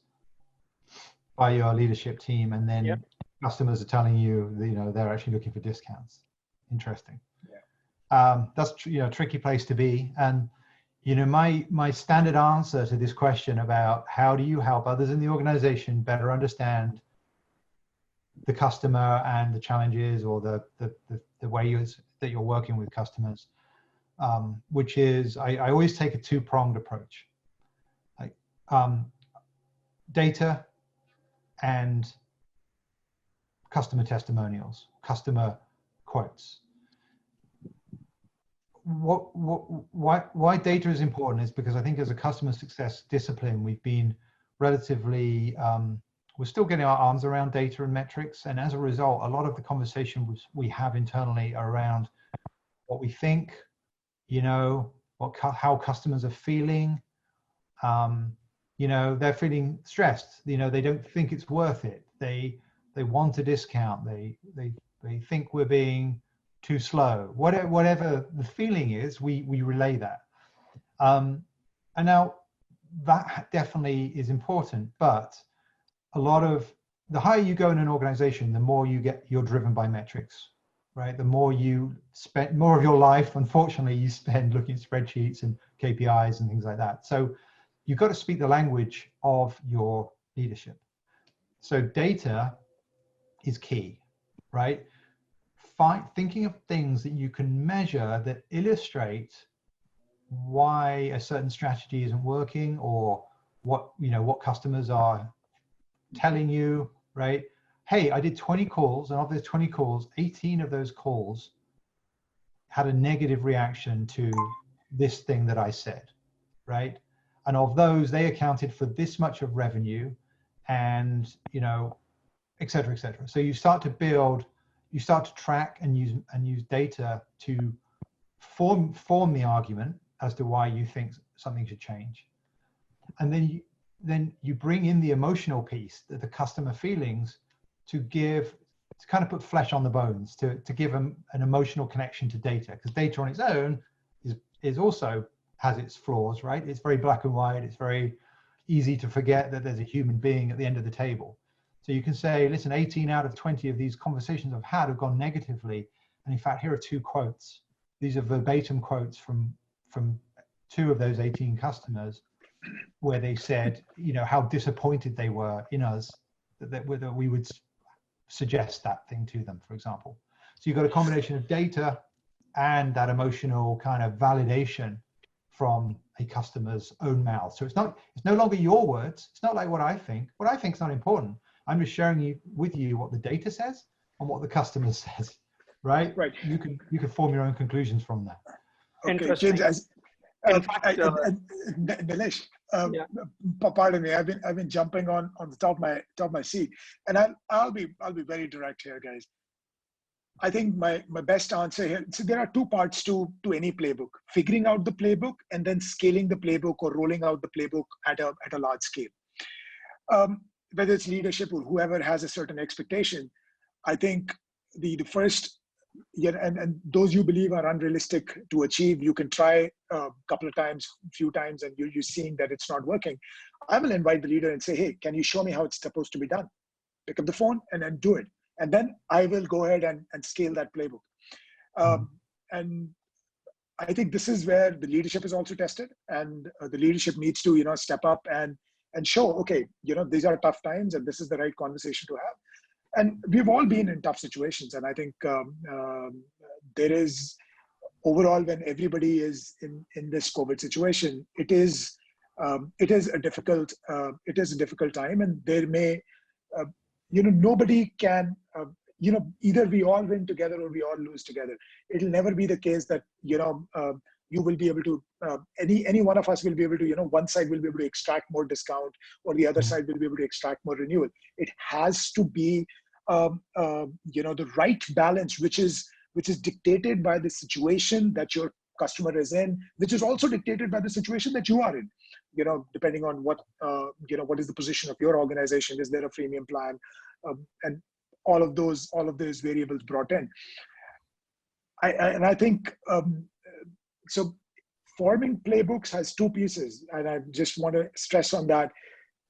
by your leadership team, and then customers are telling you, they're actually looking for discounts. Interesting. Yeah. That's tricky place to be. And my standard answer to this question about how do you help others in the organization better understand the customer and the challenges, or the way that you're working with customers, which is I always take a two-pronged approach, like data and customer testimonials, customer quotes. Why data is important is because I think as a customer success discipline, we've been relatively, we're still getting our arms around data and metrics. And as a result, a lot of the conversation we have internally are around what we think, how customers are feeling. They're feeling stressed. They don't think it's worth it. They want a discount. They think we're being too slow. Whatever the feeling is, we relay that. And now that definitely is important, but a lot of the higher you go in an organization, the more you're driven by metrics, right? The more you spend, more of your life, unfortunately, you spend looking at spreadsheets and KPIs and things like that. So you've got to speak the language of your leadership. So data is key, right? Thinking of things that you can measure that illustrate why a certain strategy isn't working, or what customers are telling you, right? Hey, I did 20 calls, and of those 20 calls, 18 of those calls had a negative reaction to this thing that I said, right? And of those, they accounted for this much of revenue, and et cetera, et cetera. So you start to track and use data to form the argument as to why you think something should change. And then you bring in the emotional piece, the customer feelings, to kind of put flesh on the bones, to give them an emotional connection to data, because data on its own is also has its flaws, right? It's very black and white. It's very easy to forget that there's a human being at the end of the table. So you can say, listen, 18 out of 20 of these conversations I've had have gone negatively. And in fact, here are 2 quotes. These are verbatim quotes from 2 of those 18 customers, where they said, how disappointed they were in us, that we would suggest that thing to them, for example. So you've got a combination of data and that emotional kind of validation from a customer's own mouth. So it's no longer your words. It's not like what I think. What I think is not important. I'm just sharing with you what the data says and what the customer says, right? Right. You can form your own conclusions from that. Okay, James, Nilesh, yeah. pardon me. I've been jumping on the top of my seat, and I'll be very direct here, guys. I think my best answer here. So there are two parts to any playbook: figuring out the playbook and then scaling the playbook or rolling out the playbook at a large scale. Whether it's leadership or whoever has a certain expectation, I think the first. Yeah, and those you believe are unrealistic to achieve, you can try a couple of times, few times, and you're seeing that it's not working. I will invite the leader and say, hey, can you show me how it's supposed to be done? Pick up the phone and then do it. And then I will go ahead and scale that playbook. And I think this is where the leadership is also tested, and the leadership needs to, step up and show, okay, these are tough times and this is the right conversation to have. And we've all been in tough situations. And I think there is, overall, when everybody is in this COVID situation, it is a difficult time, and there may, nobody can, either we all win together or we all lose together. It'll never be the case that, you will be able to, any one of us will be able to, one side will be able to extract more discount or the other side will be able to extract more renewal. It has to be, the right balance, which is dictated by the situation that your customer is in, which is also dictated by the situation that you are in, depending on what is the position of your organization. Is there a freemium plan? And all of those variables brought in. I think, so forming playbooks has two pieces, and I just want to stress on that.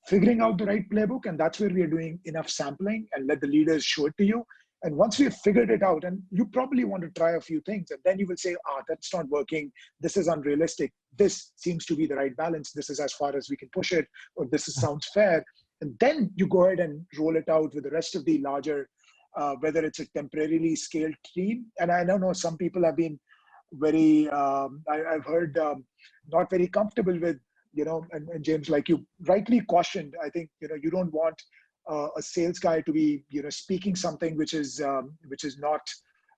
Figuring out the right playbook, and that's where we are doing enough sampling and let the leaders show it to you. And once we've figured it out, and you probably want to try a few things, and then you will say, that's not working. This is unrealistic. This seems to be the right balance. This is as far as we can push it, or sounds fair. And then you go ahead and roll it out with the rest of the larger, whether it's a temporarily scaled team. And I don't know, some people have been very, I've heard not very comfortable with, and James, like you rightly cautioned, I think, you don't want a sales guy to be, speaking something which is not,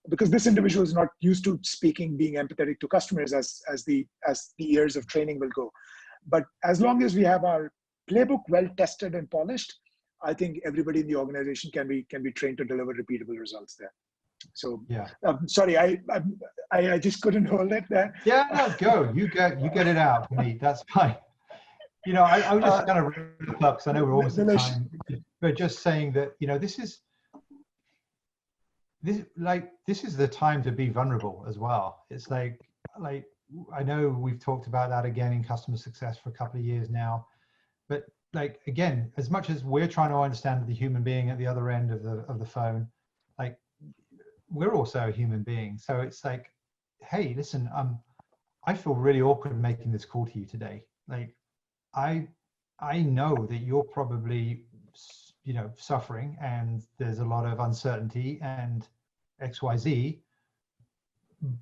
because this individual is not used to speaking, being empathetic to customers as the years of training will go. But as long as we have our playbook well tested and polished, I think everybody in the organization can be trained to deliver repeatable results there. So yeah, sorry, I just couldn't hold it there. Yeah, no, go. You get it out for me. That's fine. I was just kind of wrap up because I know we're almost at time. But just saying that, this is the time to be vulnerable as well. It's like I know we've talked about that again in customer success for a couple of years now, but again, as much as we're trying to understand the human being at the other end of the phone, we're also a human being. So it's like, hey, listen, I feel really awkward making this call to you today. I know that you're probably, suffering, and there's a lot of uncertainty and XYZ,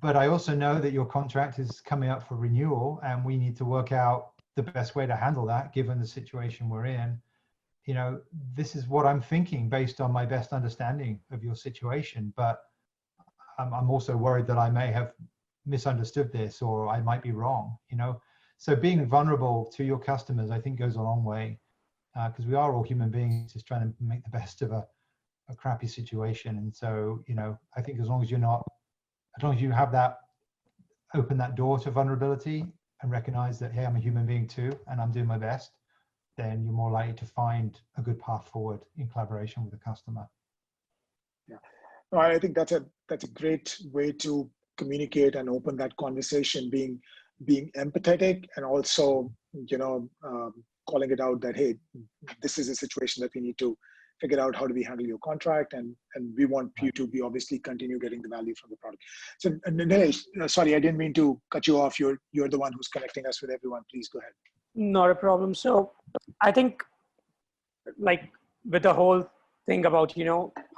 but I also know that your contract is coming up for renewal, and we need to work out the best way to handle that given the situation we're in. This is what I'm thinking based on my best understanding of your situation, but I'm also worried that I may have misunderstood this, or I might be wrong, So being vulnerable to your customers, I think, goes a long way, because we are all human beings just trying to make the best of a crappy situation. And so, I think as long as you have that, open that door to vulnerability and recognize that, hey, I'm a human being too, and I'm doing my best, then you're more likely to find a good path forward in collaboration with the customer. Yeah, no, I think that's a great way to communicate and open that conversation, being empathetic, and also, calling it out that, hey, this is a situation that we need to figure out how do we handle your contract, and we want you to be obviously continue getting the value from the product. So, Nilesh, sorry, I didn't mean to cut you off. You're the one who's connecting us with everyone. Please go ahead. Not a problem. So I think, with the whole thing about,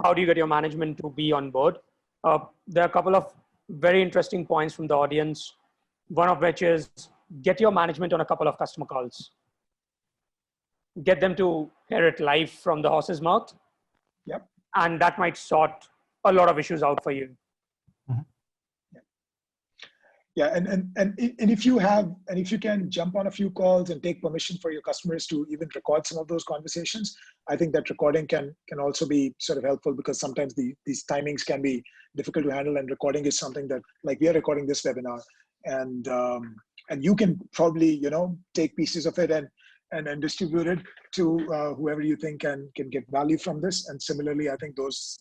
how do you get your management to be on board? There are a couple of very interesting points from the audience. One of which is get your management on a couple of customer calls. Get them to hear it live from the horse's mouth. Yep. And that might sort a lot of issues out for you. Yeah, and if you can jump on a few calls and take permission for your customers to even record some of those conversations, I think that recording can also be sort of helpful, because sometimes these timings can be difficult to handle, and recording is something that, like, we are recording this webinar, and you can probably take pieces of it and distribute it to whoever you think can get value from this. And similarly, I think those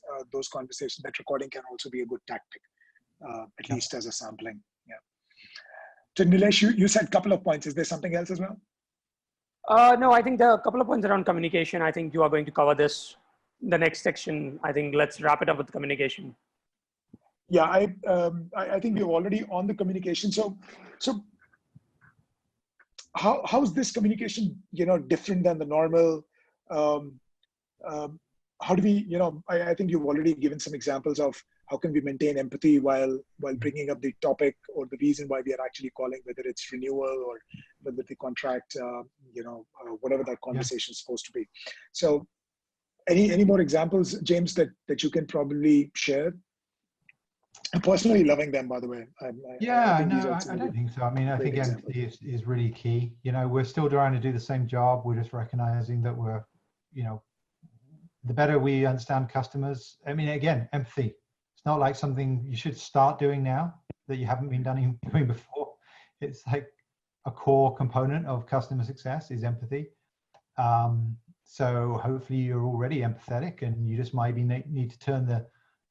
conversations, that recording can also be a good tactic, at least as a sampling. So Nilesh, you said a couple of points. Is there something else as well? No, I think there are a couple of points around communication. I think you are going to cover this in the next section. I think let's wrap it up with communication. Yeah, I think we're already on the communication. So how's this communication different than the normal? How do we I think you've already given some examples of how can we maintain empathy while bringing up the topic or the reason why we are actually calling, whether it's renewal or whether the contract, whatever that conversation is supposed to be. So any more examples, James, that you can probably share? I'm personally loving them, by the way. I don't think so. I mean, I think empathy is really key. We're still trying to do the same job. We're just recognizing that we're, the better we understand customers. I mean, again, empathy. It's not like something you should start doing now that you haven't been doing before. It's like a core component of customer success is empathy. So hopefully you're already empathetic, and you just maybe need to turn the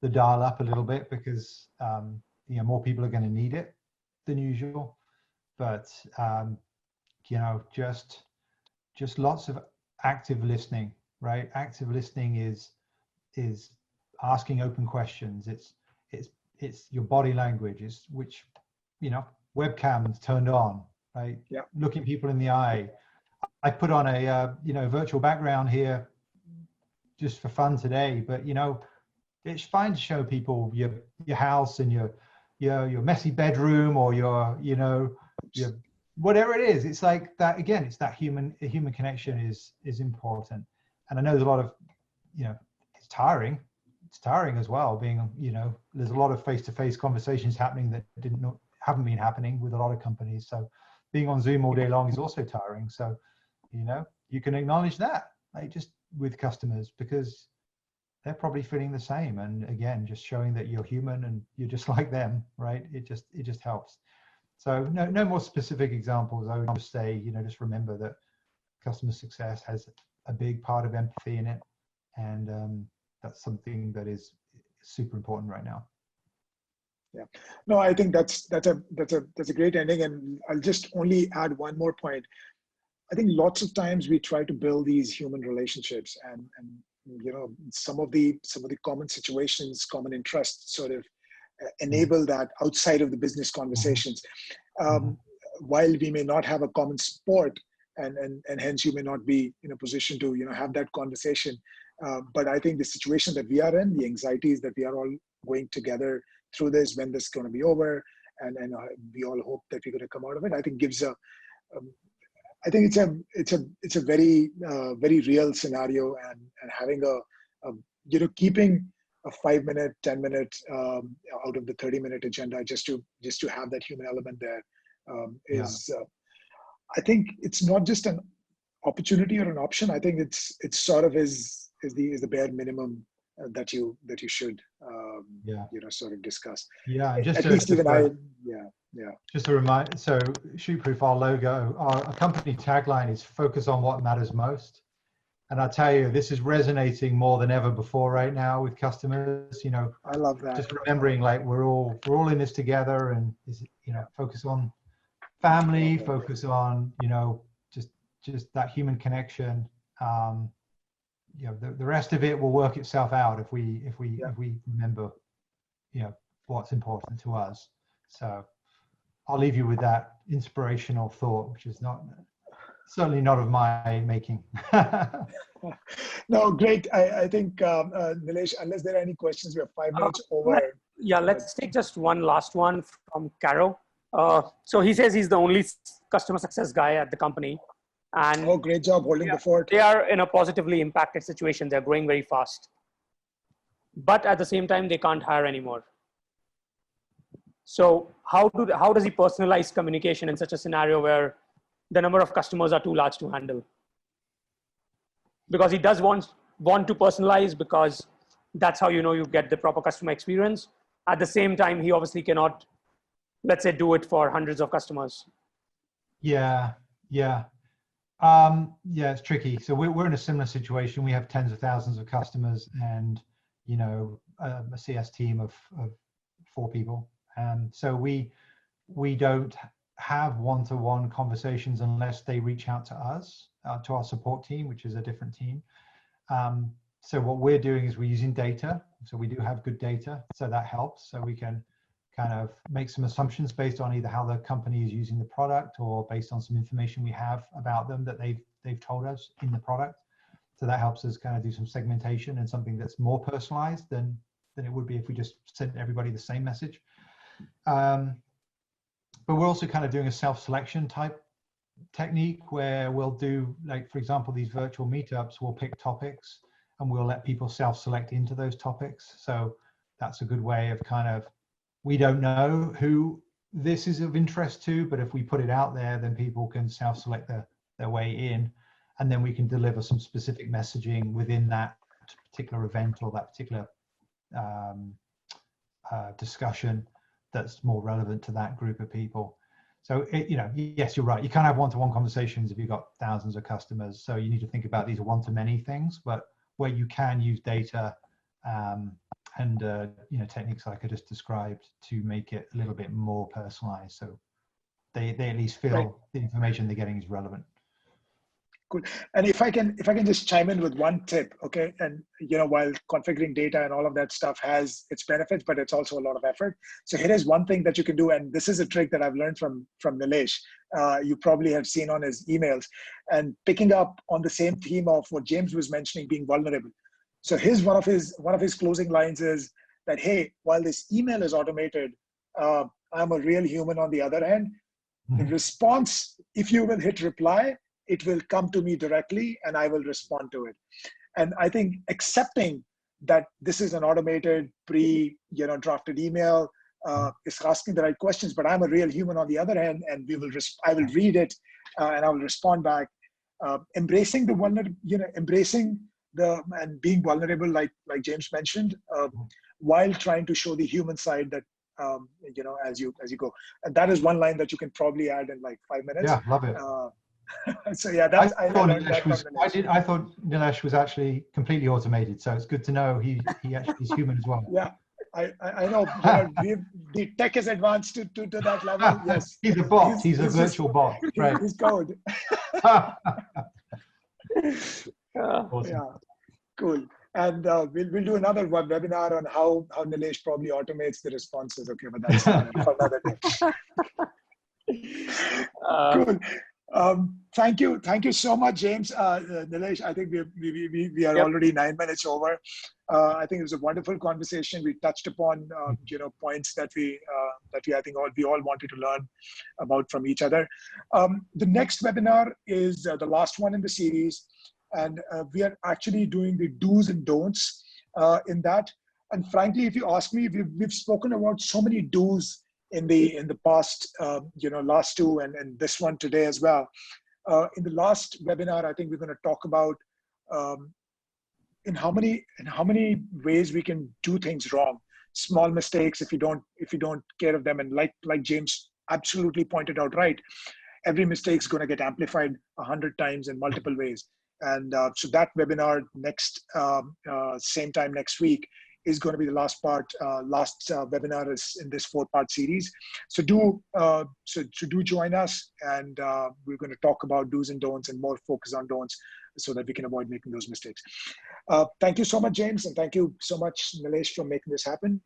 dial up a little bit, because more people are going to need it than usual. But just lots of active listening, right? Active listening is asking open questions. It's your body language, is which webcams turned on, right? Yeah. Looking people in the eye. I put on a virtual background here just for fun today, but it's fine to show people your house and your messy bedroom, or your whatever it is. It's like that again. It's that human connection is important. And I know there's a lot of it's tiring. It's tiring as well. Being there's a lot of face-to-face conversations happening that haven't been happening with a lot of companies. So being on Zoom all day long is also tiring. So you can acknowledge that, like, just with customers, because they're probably feeling the same. And again, just showing that you're human and you're just like them, right? It just helps. So no more specific examples. I would just say, just remember that customer success has a big part of empathy in it, and that's something that is super important right now. Yeah, no, I think that's a great ending, and I'll just only add one more point. I think lots of times we try to build these human relationships, and some of the common situations, common interests sort of enable that outside of the business conversations. While we may not have a common sport, and hence you may not be in a position to have that conversation, but I think the situation that we are in, the anxieties that we are all going together through this, when this is going to be over, and we all hope that we're going to come out of it, I think gives I think it's a very very real scenario, and having keeping a 5-minute, 10-minute out of the 30-minute agenda just to have that human element there is I think it's not just an opportunity or an option. I think it's sort of is the bare minimum that you should sort of discuss. Yeah, just at least even just a reminder. So ShootProof, our logo, our company tagline is "Focus on what matters most." And I tell you, this is resonating more than ever before right now with customers. I love that. Just remembering, like, we're all in this together, and focus on family, focus on just that human connection. The rest of it will work itself out if we remember what's important to us. So I'll leave you with that inspirational thought, which is certainly not of my making. No, great. I think Nilesh, unless there are any questions, we have 5 minutes over. Yeah, let's take just one last one from Caro. So he says he's the only customer success guy at the company. And oh, great job holding the fort. They are in a positively impacted situation. They're growing very fast. But at the same time, they can't hire anymore. So how does he personalize communication in such a scenario where the number of customers are too large to handle? Because he does want to personalize, because that's how you get the proper customer experience. At the same time, he obviously cannot, let's say, do it for hundreds of customers. Yeah. It's tricky. So we're in a similar situation. We have tens of thousands of customers, and a CS team of 4 people. So we don't have one-to-one conversations unless they reach out to us, to our support team, which is a different team. So what we're doing is we're using data. So we do have good data, so that helps. So we can kind of make some assumptions based on either how the company is using the product or based on some information we have about them that they've told us in the product. So that helps us kind of do some segmentation and something that's more personalized than it would be if we just sent everybody the same message. But we're also kind of doing a self-selection type technique where we'll do, like, for example, these virtual meetups, we'll pick topics and we'll let people self-select into those topics. So that's a good way of kind of, we don't know who this is of interest to, but if we put it out there, then people can self-select their way in, and then we can deliver some specific messaging within that particular event or that particular discussion that's more relevant to that group of people. So, yes, you're right. You can't have one-to-one conversations if you've got thousands of customers. So you need to think about these one-to-many things, but where you can use data and techniques like I just described to make it a little bit more personalized, so they at least feel the information they're getting is relevant. Cool. And if I can just chime in with one tip, okay? And while configuring data and all of that stuff has its benefits, but it's also a lot of effort. So here is one thing that you can do, and this is a trick that I've learned from Nilesh. You probably have seen on his emails, and picking up on the same theme of what James was mentioning, being vulnerable. So one of his closing lines is that, hey, while this email is automated, I'm a real human on the other end. The response, if you will hit reply, it will come to me directly and I will respond to it. And I think accepting that this is an automated drafted email is asking the right questions, but I'm a real human on the other end, and I will read it and I will respond back. Embracing and being vulnerable, like James mentioned, while trying to show the human side that as you go. And that is one line that you can probably add in like 5 minutes. Yeah, love it. So yeah, I thought Nilesh was actually completely automated, so it's good to know he actually is human as well. Yeah, I know. The tech is advanced to that level. Yes, he's a bot. He's a virtual bot. Right. He's code. Awesome. Yeah, cool. And we'll do another webinar on how Nilesh probably automates the responses. Okay, but that's for another day. Cool. Thank you so much, James. Nilesh, I think we are already 9 minutes over. I think it was a wonderful conversation. We touched upon points that we I think we all wanted to learn about from each other. The next webinar is the last one in the series, and we are actually doing the do's and don'ts in that. And frankly, if you ask me, we've spoken about so many do's in the past, last two and this one today as well. In the last webinar, I think we're going to talk about in how many ways we can do things wrong. Small mistakes if you don't care of them, and like James absolutely pointed out, right? Every mistake is going to get amplified 100 times in multiple ways. And so that webinar next same time next week is going to be the last webinar is in this 4-part series. So do join us, and we're going to talk about do's and don'ts and more focus on don'ts so that we can avoid making those mistakes. Thank you so much, James, and thank you so much, Nilesh, for making this happen.